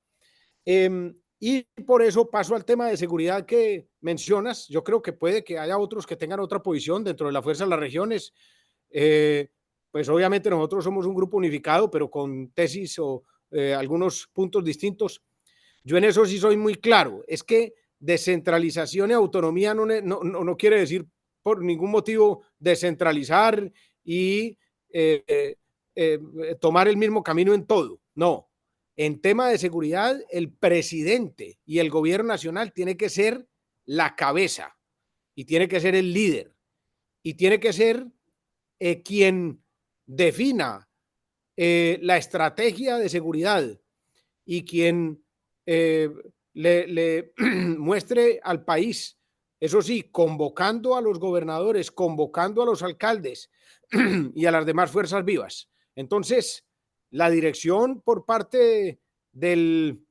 Y por eso paso al tema de seguridad que mencionas. Yo creo que puede que haya otros que tengan otra posición dentro de la Fuerza de las Regiones. Pues obviamente nosotros somos un grupo unificado, pero con tesis o algunos puntos distintos. Yo en eso sí soy muy claro. Es que descentralización y autonomía no quiere decir por ningún motivo descentralizar y tomar el mismo camino en todo. No. En tema de seguridad, el presidente y el gobierno nacional tiene que ser la cabeza y tiene que ser el líder y tiene que ser quien defina la estrategia de seguridad y quien le muestre al país, eso sí, convocando a los gobernadores, convocando a los alcaldes y a las demás fuerzas vivas. Entonces, la dirección por parte del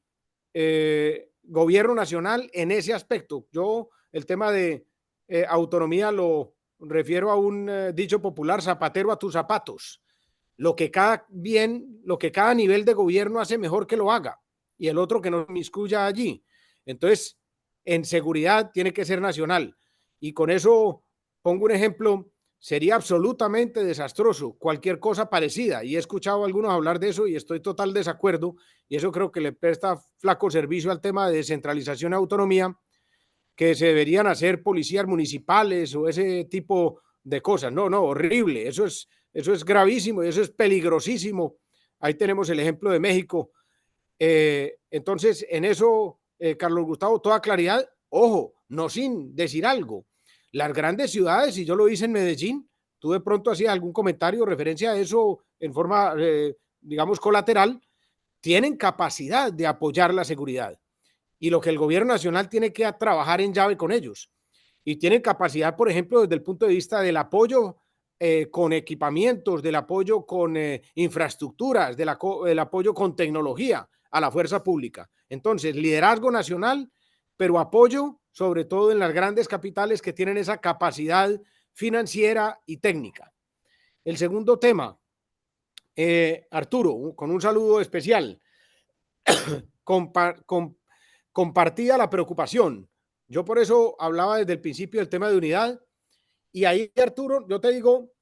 gobierno nacional en ese aspecto. Yo el tema de autonomía lo refiero a un dicho popular: zapatero a tus zapatos. Lo que cada nivel de gobierno hace mejor que lo haga, y el otro que no inmiscuya allí. Entonces, en seguridad tiene que ser nacional. Y con eso pongo un ejemplo. Sería absolutamente desastroso cualquier cosa parecida, y he escuchado a algunos hablar de eso y estoy total desacuerdo, y eso creo que le presta flaco servicio al tema de descentralización y autonomía, que se deberían hacer policías municipales o ese tipo de cosas. No, horrible, eso es gravísimo y eso es peligrosísimo. Ahí tenemos el ejemplo de México. Entonces, en eso Carlos Gustavo, toda claridad, ojo, no sin decir algo. Las grandes ciudades, y yo lo hice en Medellín, tú de pronto hacías algún comentario, referencia a eso en forma, digamos, colateral, tienen capacidad de apoyar la seguridad. Y lo que el gobierno nacional tiene que trabajar en llave con ellos. Y tienen capacidad, por ejemplo, desde el punto de vista del apoyo con equipamientos, del apoyo con infraestructuras, del apoyo con tecnología a la fuerza pública. Entonces, liderazgo nacional, pero apoyo sobre todo en las grandes capitales que tienen esa capacidad financiera y técnica. El segundo tema, Arturo, con un saludo especial, compartida la preocupación. Yo por eso hablaba desde el principio del tema de unidad. Y ahí, Arturo, yo te digo,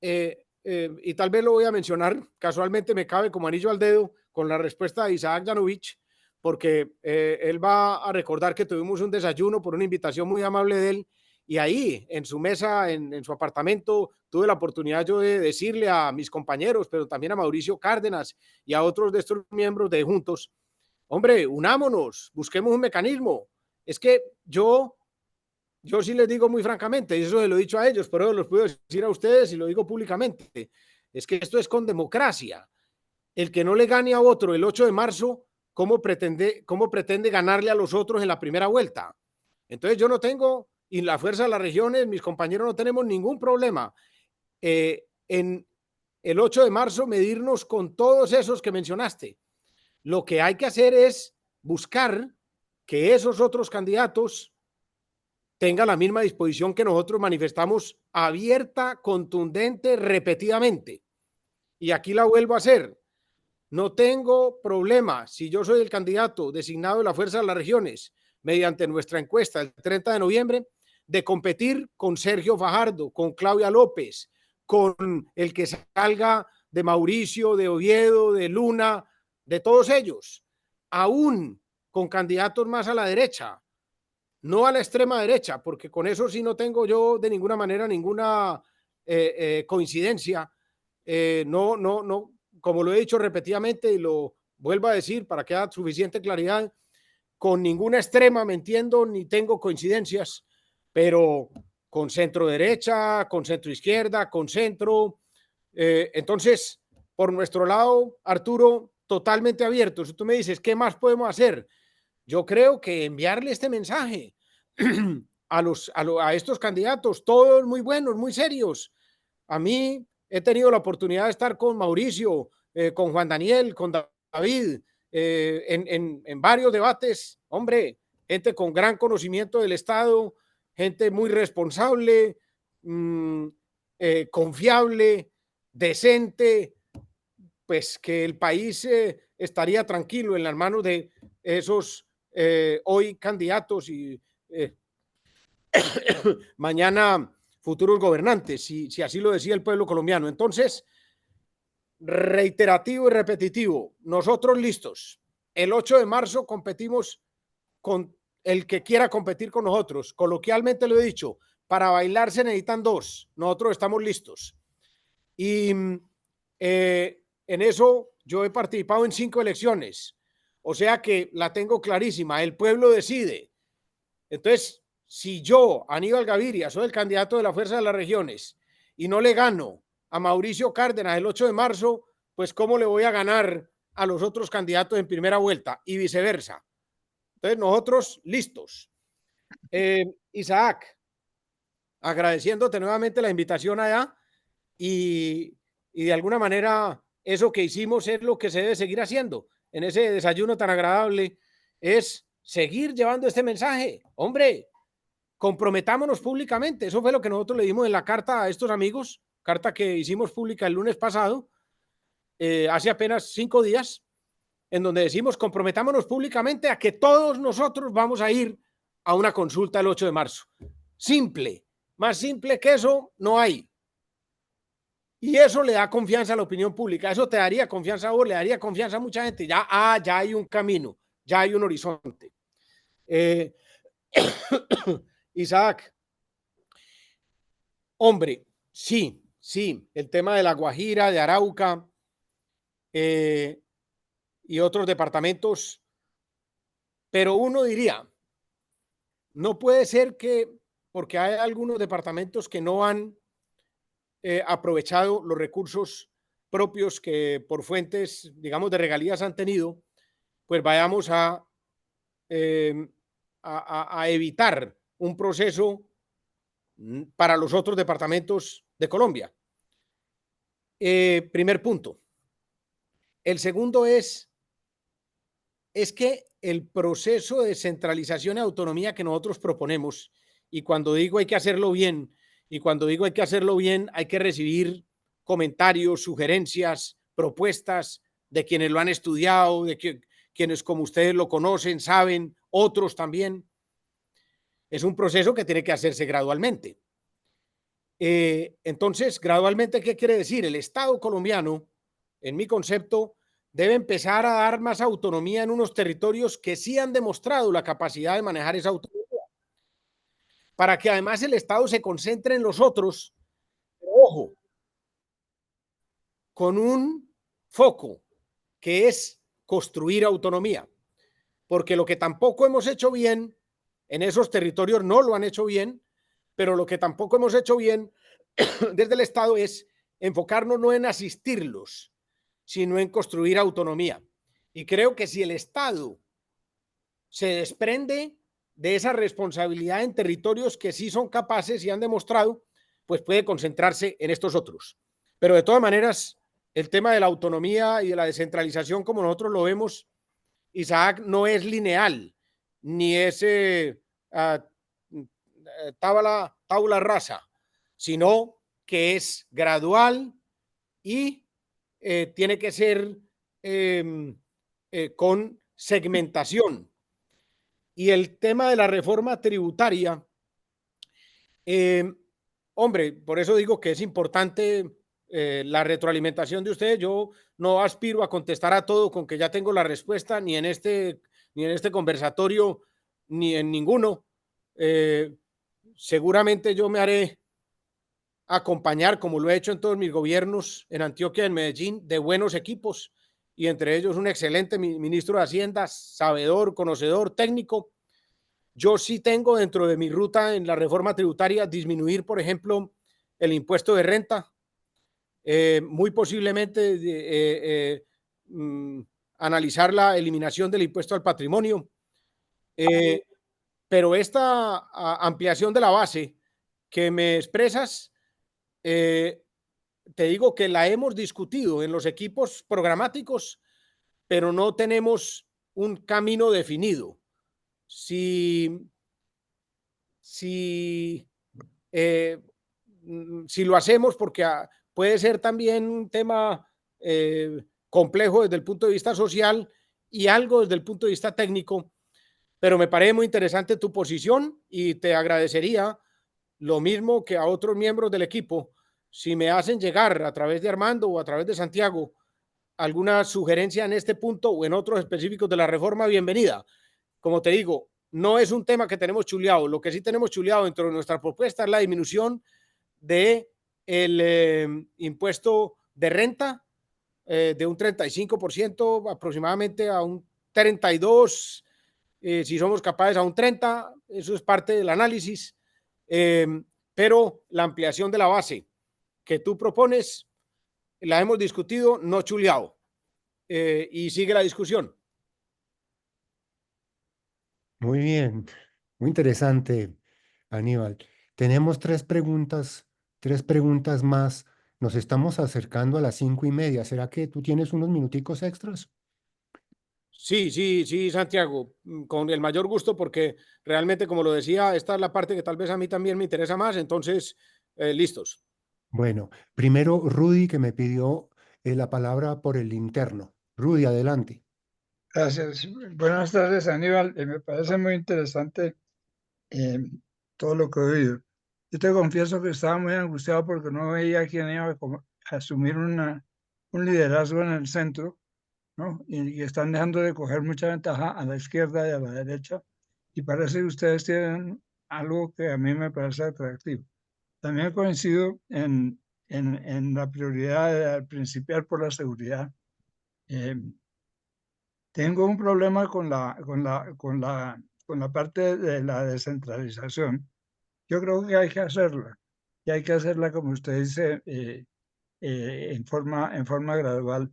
y tal vez lo voy a mencionar, casualmente me cabe como anillo al dedo con la respuesta de Isaac Yanovich, porque él va a recordar que tuvimos un desayuno por una invitación muy amable de él, y ahí en su mesa, en su apartamento, tuve la oportunidad yo de decirle a mis compañeros, pero también a Mauricio Cárdenas y a otros de estos miembros de Juntos, hombre, unámonos, busquemos un mecanismo. Es que yo sí les digo muy francamente, y eso se lo he dicho a ellos, pero los puedo decir a ustedes y lo digo públicamente, es que esto es con democracia. El que no le gane a otro el 8 de marzo, ¿cómo pretende ganarle a los otros en la primera vuelta? Entonces yo no tengo, y la fuerza de las regiones, mis compañeros no tenemos ningún problema en el 8 de marzo medirnos con todos esos que mencionaste. Lo que hay que hacer es buscar que esos otros candidatos tenga la misma disposición que nosotros manifestamos abierta, contundente, repetidamente. Y aquí la vuelvo a hacer. No tengo problema si yo soy el candidato designado de la Fuerza de las Regiones mediante nuestra encuesta el 30 de noviembre de competir con Sergio Fajardo, con Claudia López, con el que salga de Mauricio, de Oviedo, de Luna, de todos ellos, aún con candidatos más a la derecha, no a la extrema derecha, porque con eso sí no tengo yo de ninguna manera ninguna coincidencia. No, como lo he dicho repetidamente y lo vuelvo a decir para que haya suficiente claridad, con ninguna extrema me entiendo ni tengo coincidencias, pero con centro derecha, con centro izquierda, con centro. Entonces, por nuestro lado, Arturo, totalmente abierto. Si tú me dices, ¿qué más podemos hacer? Yo creo que enviarle este mensaje a estos candidatos, todos muy buenos, muy serios. A mí he tenido la oportunidad de estar con Mauricio, con Juan Daniel, con David, en varios debates. Hombre, gente con gran conocimiento del Estado, gente muy responsable, confiable, decente, pues que el país estaría tranquilo en las manos de esos hoy candidatos y mañana futuros gobernantes, si así lo decía el pueblo colombiano. Entonces, reiterativo y repetitivo, nosotros listos. El 8 de marzo competimos con el que quiera competir con nosotros. Coloquialmente lo he dicho, para bailar se necesitan dos. Nosotros estamos listos. Y en eso yo he participado en 5 elecciones. O sea que la tengo clarísima. El pueblo decide. Entonces, si yo, Aníbal Gaviria, soy el candidato de la Fuerza de las Regiones y no le gano a Mauricio Cárdenas el 8 de marzo, pues ¿cómo le voy a ganar a los otros candidatos en primera vuelta? Y viceversa. Entonces, nosotros listos. Isaac, agradeciéndote nuevamente la invitación allá y de alguna manera eso que hicimos es lo que se debe seguir haciendo en ese desayuno tan agradable, es seguir llevando este mensaje. Hombre, comprometámonos públicamente. Eso fue lo que nosotros le dimos en la carta a estos amigos, carta que hicimos pública el lunes pasado, hace apenas 5 días, en donde decimos comprometámonos públicamente a que todos nosotros vamos a ir a una consulta el 8 de marzo. Simple, más simple que eso no hay. Y eso le da confianza a la opinión pública, eso te daría confianza a vos, le daría confianza a mucha gente. Ya hay un camino, ya hay un horizonte. Isaac, hombre, sí, el tema de La Guajira, de Arauca y otros departamentos, Pero uno diría, no puede ser que, porque hay algunos departamentos que no han aprovechado los recursos propios que por fuentes, digamos, de regalías han tenido, pues vayamos a evitar un proceso para los otros departamentos de Colombia. Primer punto. El segundo es que el proceso de descentralización y autonomía que nosotros proponemos, y cuando digo hay que hacerlo bien, hay que recibir comentarios, sugerencias, propuestas de quienes lo han estudiado, quienes como ustedes lo conocen, saben, otros también. Es un proceso que tiene que hacerse gradualmente. Entonces, gradualmente, ¿qué quiere decir? El Estado colombiano, en mi concepto, debe empezar a dar más autonomía en unos territorios que sí han demostrado la capacidad de manejar esa autonomía, para que además el Estado se concentre en los otros, ojo, con un foco que es construir autonomía, porque lo que tampoco hemos hecho bien en esos territorios no lo han hecho bien, pero lo que tampoco hemos hecho bien desde el Estado es enfocarnos no en asistirlos, sino en construir autonomía. Y creo que si el Estado se desprende de esa responsabilidad en territorios que sí son capaces y han demostrado, pues puede concentrarse en estos otros. Pero de todas maneras, el tema de la autonomía y de la descentralización, como nosotros lo vemos, Isaac, no es lineal, ni es tabla rasa, sino que es gradual y tiene que ser con segmentación. Y el tema de la reforma tributaria, hombre, por eso digo que es importante la retroalimentación de ustedes. Yo no aspiro a contestar a todo con que ya tengo la respuesta, ni en este conversatorio, ni en ninguno. Seguramente yo me haré acompañar, como lo he hecho en todos mis gobiernos, en Antioquia, en Medellín, de buenos equipos, y entre ellos un excelente ministro de Hacienda, sabedor, conocedor, técnico. Yo sí tengo dentro de mi ruta en la reforma tributaria disminuir, por ejemplo, el impuesto de renta, muy posiblemente analizar la eliminación del impuesto al patrimonio, pero esta ampliación de la base que me expresas, te digo que la hemos discutido en los equipos programáticos, pero no tenemos un camino definido. Si lo hacemos, porque puede ser también un tema complejo desde el punto de vista social y algo desde el punto de vista técnico, pero me parece muy interesante tu posición y te agradecería lo mismo que a otros miembros del equipo, si me hacen llegar a través de Armando o a través de Santiago alguna sugerencia en este punto o en otros específicos de la reforma, bienvenida. Como te digo, no es un tema que tenemos chuleado. Lo que sí tenemos chuleado dentro de nuestra propuesta es la disminución de el impuesto de renta de un 35% aproximadamente a un 32%, si somos capaces a un 30%, eso es parte del análisis, pero la ampliación de la base que tú propones la hemos discutido, no chuleado, y sigue la discusión. Muy bien, muy interesante, Aníbal. Tenemos tres preguntas más. Nos estamos acercando a las 5:30. ¿Será que tú tienes unos minuticos extras? Sí, Santiago, con el mayor gusto, porque realmente, como lo decía, esta es la parte que tal vez a mí también me interesa más, entonces, listos. Bueno, primero Rudy, que me pidió la palabra por el interno. Rudy, adelante. Gracias. Buenas tardes, Aníbal. Me parece muy interesante todo lo que he oído. Yo te confieso que estaba muy angustiado porque no veía quién iba a asumir un liderazgo en el centro, ¿no? Y están dejando de coger mucha ventaja a la izquierda y a la derecha. Y parece que ustedes tienen algo que a mí me parece atractivo. También coincido en la prioridad de principiar por la seguridad. Tengo un problema con la parte de la descentralización. Yo creo que hay que hacerla, y hay que hacerla, como usted dice, en forma gradual.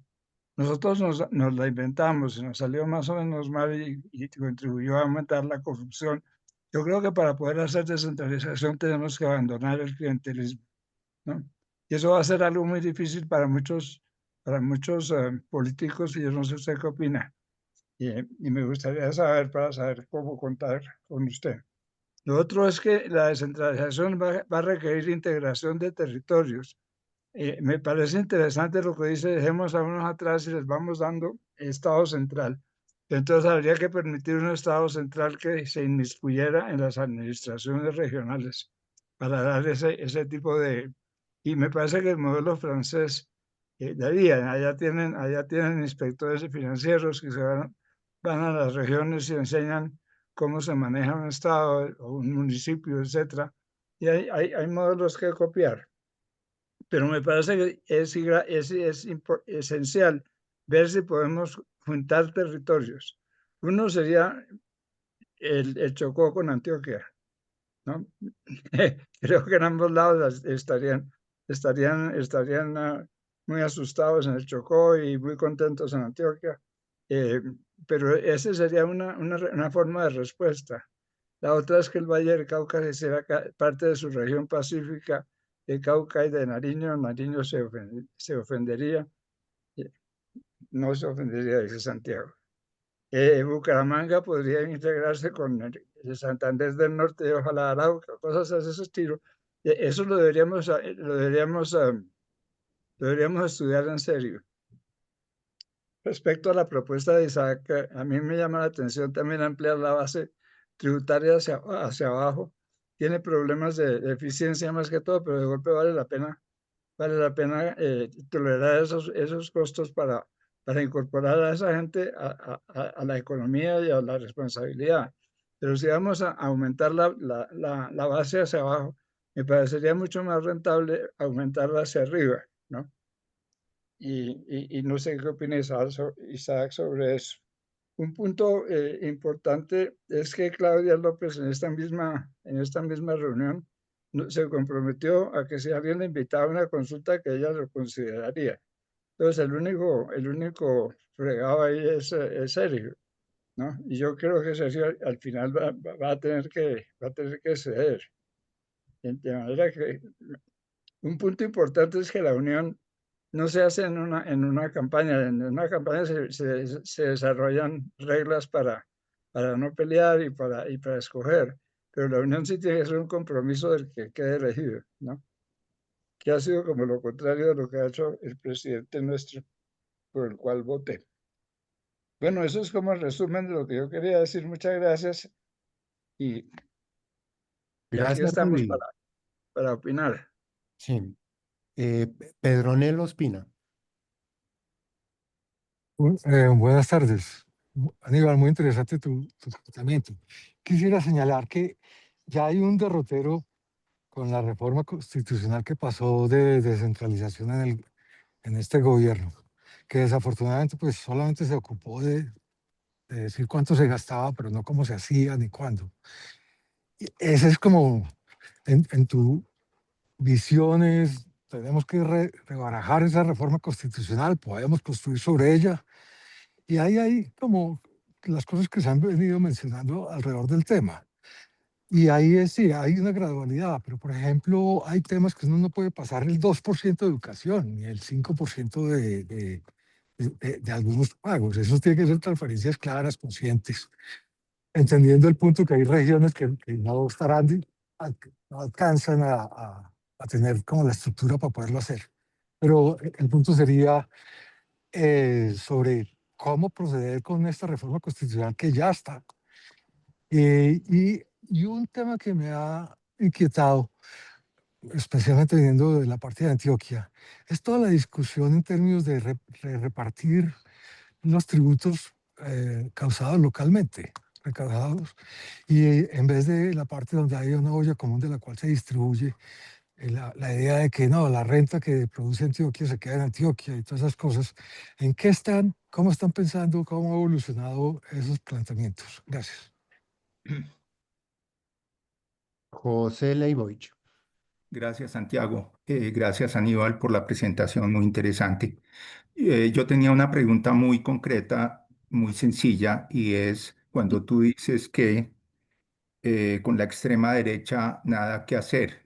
Nosotros nos la inventamos y nos salió más o menos mal y contribuyó a aumentar la corrupción. Yo creo que para poder hacer descentralización tenemos que abandonar el clientelismo, ¿no? Y eso va a ser algo muy difícil para muchos políticos, y yo no sé usted qué opina. Y me gustaría saber, para saber cómo contar con usted. Lo otro es que la descentralización va a requerir integración de territorios. Me parece interesante lo que dice, dejemos a unos atrás y les vamos dando Estado central. Entonces habría que permitir un Estado central que se inmiscuyera en las administraciones regionales para dar ese tipo de... Y me parece que el modelo francés daría, allá tienen inspectores financieros que van a las regiones y enseñan cómo se maneja un Estado o un municipio, etcétera. Y hay modelos que copiar. Pero me parece que es esencial ver si podemos juntar territorios. Uno sería el Chocó con Antioquia, ¿no? Creo que en ambos lados estarían muy asustados en el Chocó y muy contentos en Antioquia. Eh, pero esa sería una forma de respuesta. La otra es que el Valle del Cauca se hiciera parte de su región pacífica de Cauca y de Nariño. Nariño se ofendería, no se ofendería, dice Santiago. Bucaramanga podría integrarse con el Santander del Norte y ojalá Arauca, cosas de ese estilo. Eso lo deberíamos estudiar en serio. Respecto a la propuesta de Isaac, a mí me llama la atención también ampliar la base tributaria hacia abajo. Tiene problemas de eficiencia más que todo, pero de golpe vale la pena tolerar esos costos para incorporar a esa gente a la economía y a la responsabilidad. Pero si vamos a aumentar la base hacia abajo, me parecería mucho más rentable aumentarla hacia arriba, ¿no? Y no sé qué opina Isaac sobre eso. Un punto importante es que Claudia López en esta misma reunión se comprometió a que si alguien le invitaba a una consulta, que ella lo consideraría. Entonces el único fregado ahí es Sergio, ¿no? Y yo creo que Sergio al final va a tener que ceder. De manera que un punto importante es que la unión no se hace en una campaña. En una campaña se desarrollan reglas para no pelear y para escoger, pero la unión sí tiene que ser un compromiso del que quede elegido, ¿no? Que ha sido como lo contrario de lo que ha hecho el presidente nuestro, por el cual voté. Bueno, eso es como el resumen de lo que yo quería decir. Muchas gracias y aquí Gracias, estamos Rudy. para opinar. Sí. Pedronel Ospina. Buenas tardes. Aníbal, muy interesante tu tratamiento. Quisiera señalar que ya hay un derrotero con la reforma constitucional que pasó de descentralización en este gobierno, que desafortunadamente pues solamente se ocupó de decir cuánto se gastaba, pero no cómo se hacía ni cuándo. Y ese es como en tu visiones, tenemos que rebarajar esa reforma constitucional, podemos construir sobre ella. Y ahí hay como las cosas que se han venido mencionando alrededor del tema. Y ahí sí, hay una gradualidad, pero por ejemplo, hay temas que uno no puede pasar el 2% de educación ni el 5% de algunos pagos. Eso tiene que ser transferencias claras, conscientes, entendiendo el punto que hay regiones que no estarán, no alcanzan a tener como la estructura para poderlo hacer. Pero el punto sería sobre cómo proceder con esta reforma constitucional que ya está. Y un tema que me ha inquietado, especialmente viniendo de la parte de Antioquia, es toda la discusión en términos de repartir los tributos causados localmente, recaudados, y en vez de la parte donde hay una olla común de la cual se distribuye, la idea de que no, la renta que produce Antioquia se queda en Antioquia y todas esas cosas. ¿En qué están? ¿Cómo están pensando? ¿Cómo ha evolucionado esos planteamientos? Gracias. José Leibovich. Gracias, Santiago. Gracias, Aníbal, por la presentación muy interesante. Yo tenía una pregunta muy concreta, muy sencilla, y es cuando tú dices que con la extrema derecha nada que hacer,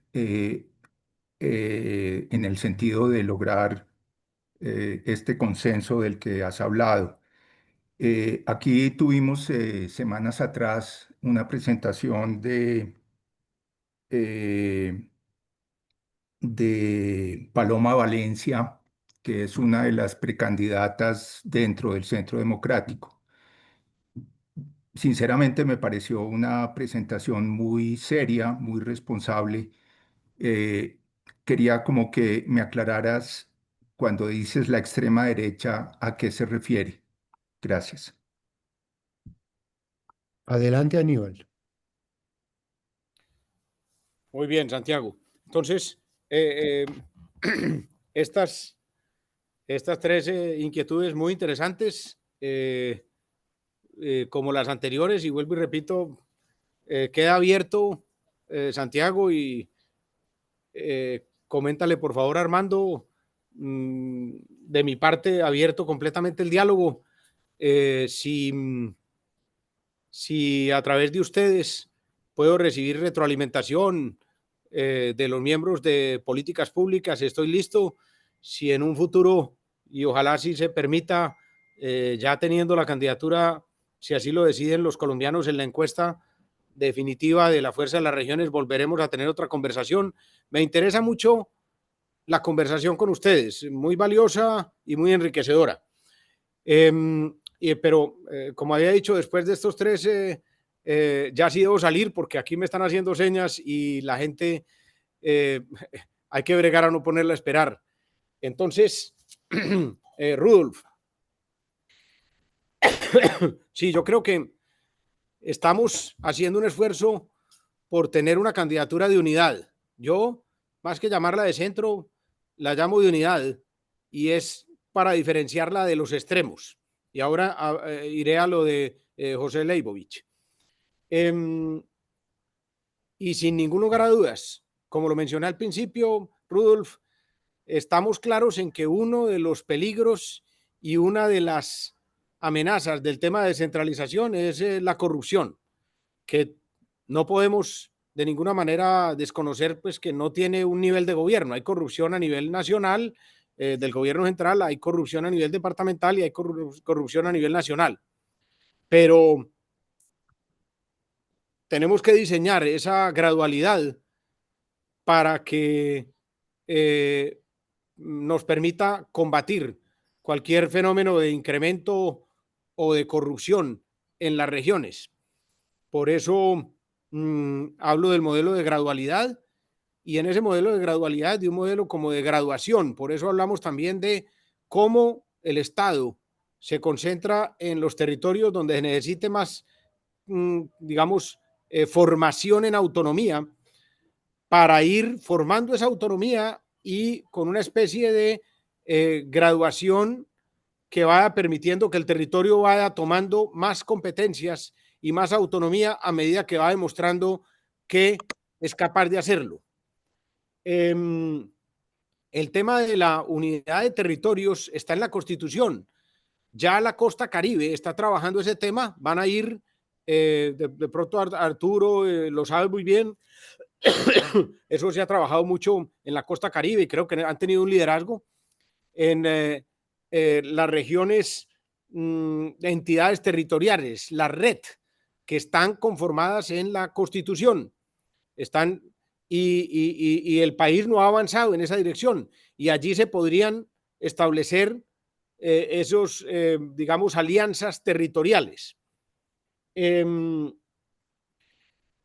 en el sentido de lograr este consenso del que has hablado. Aquí tuvimos semanas atrás una presentación eh, de Paloma Valencia, que es una de las precandidatas dentro del Centro Democrático. Sinceramente me pareció una presentación muy seria, muy responsable. Eh, Quería como que me aclararas cuando dices la extrema derecha, ¿a qué se refiere? Gracias. Adelante, Aníbal. Muy bien, Santiago. Entonces, estas tres inquietudes muy interesantes, como las anteriores, y vuelvo y repito, queda abierto, Santiago, y coméntale por favor, Armando, de mi parte, abierto completamente el diálogo. Si a través de ustedes puedo recibir retroalimentación de los miembros de políticas públicas, estoy listo. Si en un futuro, y ojalá si se permita, ya teniendo la candidatura, si así lo deciden los colombianos en la encuesta definitiva de la Fuerza de las Regiones, volveremos a tener otra conversación. Me interesa mucho la conversación con ustedes, muy valiosa y muy enriquecedora. Pero, como había dicho, después de estos tres, ya sí debo salir porque aquí me están haciendo señas y la gente hay que bregar a no ponerla a esperar. Entonces, Rudolf, sí, yo creo que estamos haciendo un esfuerzo por tener una candidatura de unidad. Yo, más que llamarla de centro, la llamo de unidad, y es para diferenciarla de los extremos. Y ahora iré a lo de José Leibovich. Y sin ningún lugar a dudas, como lo mencioné al principio, Rudolf, estamos claros en que uno de los peligros y una de las amenazas del tema de descentralización es la corrupción, que no podemos de ninguna manera desconocer, pues, que no tiene un nivel de gobierno. Hay corrupción a nivel nacional, del gobierno central, hay corrupción a nivel departamental y hay corrupción a nivel nacional. Pero tenemos que diseñar esa gradualidad para que nos permita combatir cualquier fenómeno de incremento o de corrupción en las regiones. Por eso hablo del modelo de gradualidad, y en ese modelo de gradualidad, de un modelo como de graduación. Por eso hablamos también de cómo el Estado se concentra en los territorios donde se necesite más, digamos, formación en autonomía, para ir formando esa autonomía y con una especie de graduación que vaya permitiendo que el territorio vaya tomando más competencias y más autonomía a medida que va demostrando que es capaz de hacerlo. El tema de la unidad de territorios está en la Constitución. Ya la costa Caribe está trabajando ese tema. Van a ir, de pronto Arturo lo sabe muy bien, eso se ha trabajado mucho en la costa Caribe y creo que han tenido un liderazgo en las regiones, entidades territoriales, la red, que están conformadas en la Constitución. Están, y el país no ha avanzado en esa dirección, y allí se podrían establecer esos, digamos, alianzas territoriales.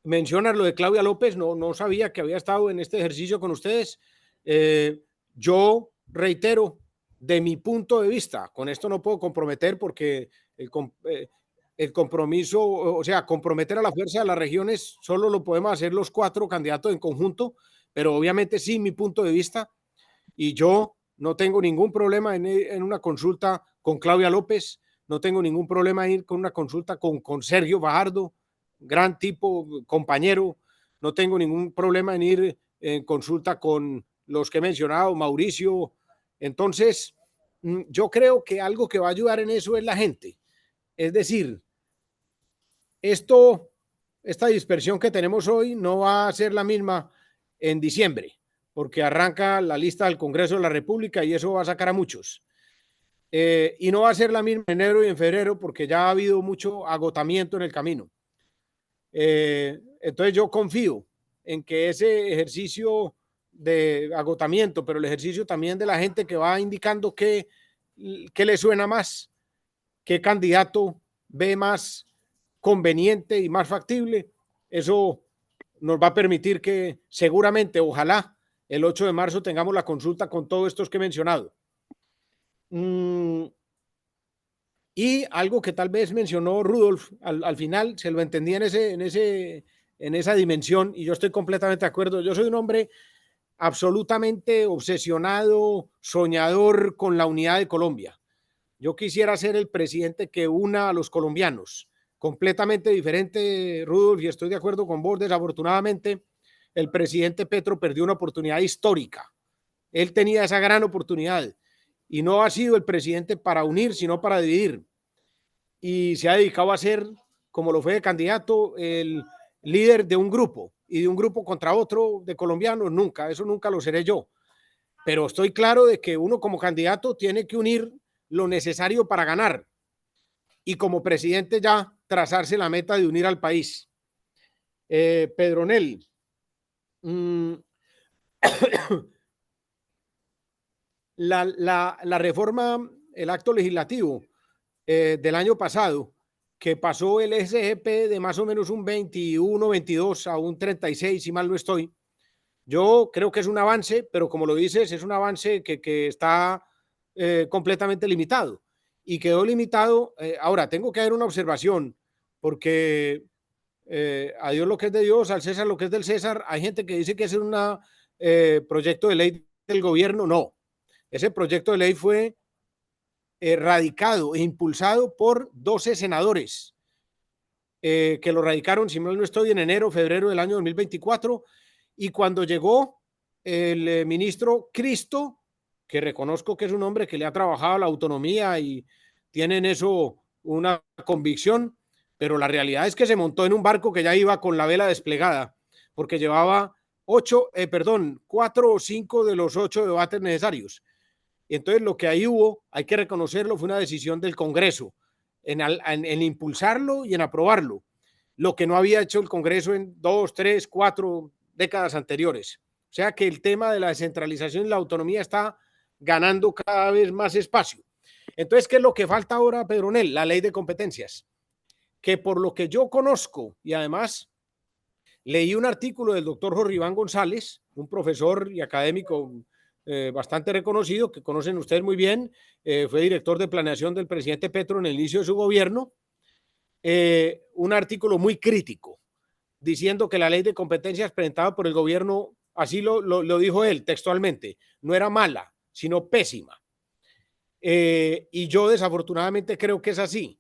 Mencionas lo de Claudia López, no sabía que había estado en este ejercicio con ustedes. Yo reitero, de mi punto de vista, con esto no puedo comprometer porque el compromiso, o sea, comprometer a la fuerza de las regiones solo lo podemos hacer los 4 candidatos en conjunto, pero obviamente sí mi punto de vista, y yo no tengo ningún problema en una consulta con Claudia López, no tengo ningún problema en ir con una consulta con Sergio Fajardo, gran tipo, compañero, no tengo ningún problema en ir en consulta con los que he mencionado, Mauricio. Entonces, yo creo que algo que va a ayudar en eso es la gente. Es decir, esta dispersión que tenemos hoy no va a ser la misma en diciembre, porque arranca la lista del Congreso de la República y eso va a sacar a muchos. Y no va a ser la misma en enero y en febrero porque ya ha habido mucho agotamiento en el camino. Entonces yo confío en que ese ejercicio de agotamiento, pero el ejercicio también de la gente que va indicando qué le suena más, qué candidato ve más conveniente y más factible, eso nos va a permitir que seguramente, ojalá, el 8 de marzo tengamos la consulta con todos estos que he mencionado. Y algo que tal vez mencionó Rudolf al final, se lo entendí en esa dimensión y yo estoy completamente de acuerdo. Yo soy un hombre absolutamente obsesionado, soñador con la unidad de Colombia. Yo quisiera ser el presidente que una a los colombianos, completamente diferente, Rudolf, y estoy de acuerdo con vos. Desafortunadamente, el presidente Petro perdió una oportunidad histórica. Él tenía esa gran oportunidad y no ha sido el presidente para unir, sino para dividir. Y se ha dedicado a ser, como lo fue de candidato, el líder de un grupo y de un grupo contra otro de colombianos. Nunca, eso nunca lo seré yo. Pero estoy claro de que uno como candidato tiene que unir lo necesario para ganar y como presidente ya trazarse la meta de unir al país. Pedronel, la reforma, el acto legislativo del año pasado, que pasó el SGP de más o menos un 21, 22 a un 36, si mal no estoy, yo creo que es un avance, pero como lo dices, es un avance que está completamente limitado y quedó limitado. Ahora, tengo que hacer una observación, porque a Dios lo que es de Dios, al César lo que es del César. Hay gente que dice que es un proyecto de ley del gobierno. No, ese proyecto de ley fue radicado e impulsado por 12 senadores que lo radicaron, si mal no estoy, en enero, febrero del año 2024. Y cuando llegó el ministro Cristo, que reconozco que es un hombre que le ha trabajado la autonomía y tiene en eso una convicción, pero la realidad es que se montó en un barco que ya iba con la vela desplegada, porque llevaba 4 o 5 de los 8 debates necesarios. Y entonces lo que ahí hubo, hay que reconocerlo, fue una decisión del Congreso en impulsarlo y en aprobarlo, lo que no había hecho el Congreso en 2, 3, 4 décadas anteriores. O sea que el tema de la descentralización y la autonomía está ganando cada vez más espacio. Entonces, ¿qué es lo que falta ahora, Pedronel? La ley de competencias, que por lo que yo conozco, y además leí un artículo del doctor Jorge Iván González, un profesor y académico bastante reconocido, que conocen ustedes muy bien, fue director de planeación del presidente Petro en el inicio de su gobierno, un artículo muy crítico, diciendo que la ley de competencias presentada por el gobierno, así lo dijo él textualmente, no era mala, sino pésima. Y yo desafortunadamente creo que es así.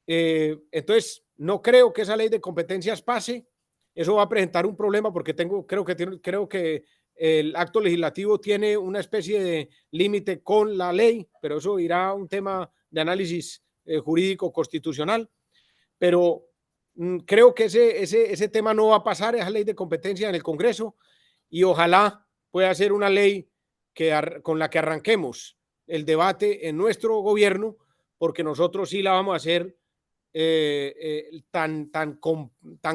Entonces, no creo que esa ley de competencias pase. Eso va a presentar un problema porque creo que el acto legislativo tiene una especie de límite con la ley, pero eso irá a un tema de análisis jurídico constitucional. Pero creo que ese tema no va a pasar, esa ley de competencia en el Congreso, y ojalá pueda ser una ley con la que arranquemos el debate en nuestro gobierno, porque nosotros sí la vamos a hacer tan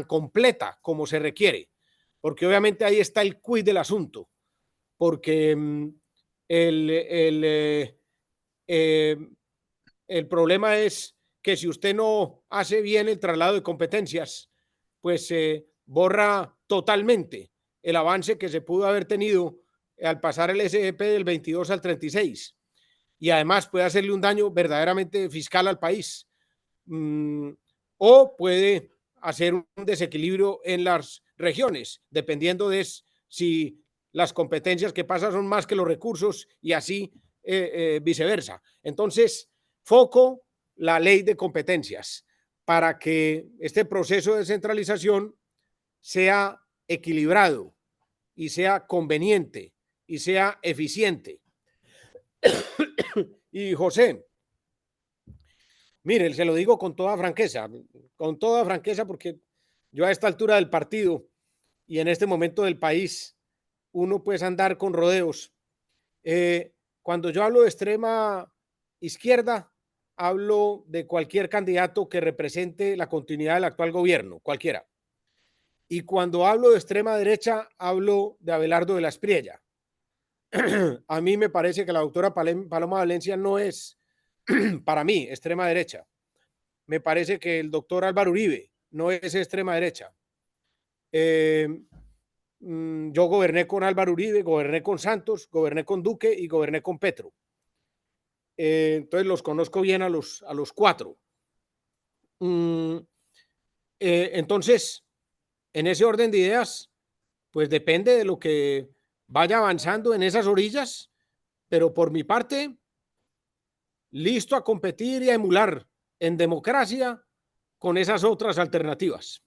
completa como se requiere, porque obviamente ahí está el quid del asunto, porque el problema es que si usted no hace bien el traslado de competencias, pues se borra totalmente el avance que se pudo haber tenido al pasar el SGP del 22 al 36, y además puede hacerle un daño verdaderamente fiscal al país. O puede hacer un desequilibrio en las regiones, dependiendo de si las competencias que pasan son más que los recursos y así viceversa. Entonces, foco, la ley de competencias para que este proceso de descentralización sea equilibrado y sea conveniente y sea eficiente. Y José, mire, se lo digo con toda franqueza, porque yo a esta altura del partido y en este momento del país, uno puede andar con rodeos. Cuando yo hablo de extrema izquierda, hablo de cualquier candidato que represente la continuidad del actual gobierno, cualquiera. Y cuando hablo de extrema derecha, hablo de Abelardo de la Espriella. A mí me parece que la doctora Paloma Valencia no es, para mí, extrema derecha. Me parece que el doctor Álvaro Uribe no es extrema derecha. Yo goberné con Álvaro Uribe, goberné con Santos, goberné con Duque y goberné con Petro. Entonces los conozco bien a los cuatro. Entonces, en ese orden de ideas, pues depende de lo que vaya avanzando en esas orillas, pero por mi parte, listo a competir y a emular en democracia con esas otras alternativas.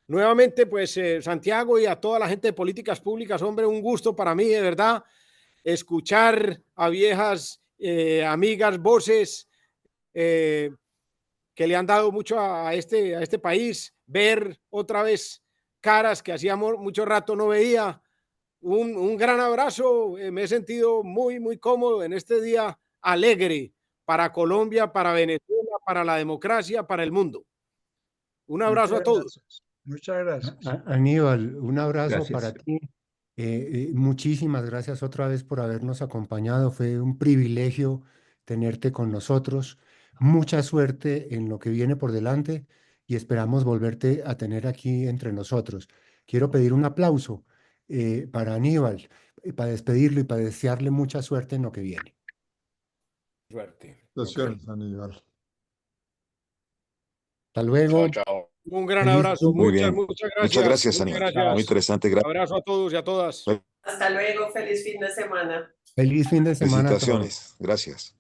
Nuevamente, pues Santiago y a toda la gente de políticas públicas, hombre, un gusto para mí, de verdad, escuchar a viejas amigas, voces que le han dado mucho a este país, ver otra vez caras que hacía mucho rato no veía. Un gran abrazo, me he sentido muy, muy cómodo en este día alegre para Colombia, para Venezuela, para la democracia, para el mundo. Un abrazo a todos. Muchas gracias. Aníbal, un abrazo Gracias. para ti. Muchísimas gracias otra vez por habernos acompañado. Fue un privilegio tenerte con nosotros. Mucha suerte en lo que viene por delante y esperamos volverte a tener aquí entre nosotros. Quiero pedir un aplauso para Aníbal, para despedirlo y para desearle mucha suerte en lo que viene. Suerte. Gracias, Aníbal. Hasta luego. Chao, chao. Un gran Feliz abrazo. Muy Muchas, bien. muchas gracias. Muchas gracias, Muchas Aníbal. gracias. Muy interesante. Gracias. Abrazo a todos y a todas. Hasta luego, feliz fin de semana. Feliz fin de semana a todos. Felicitaciones. Gracias.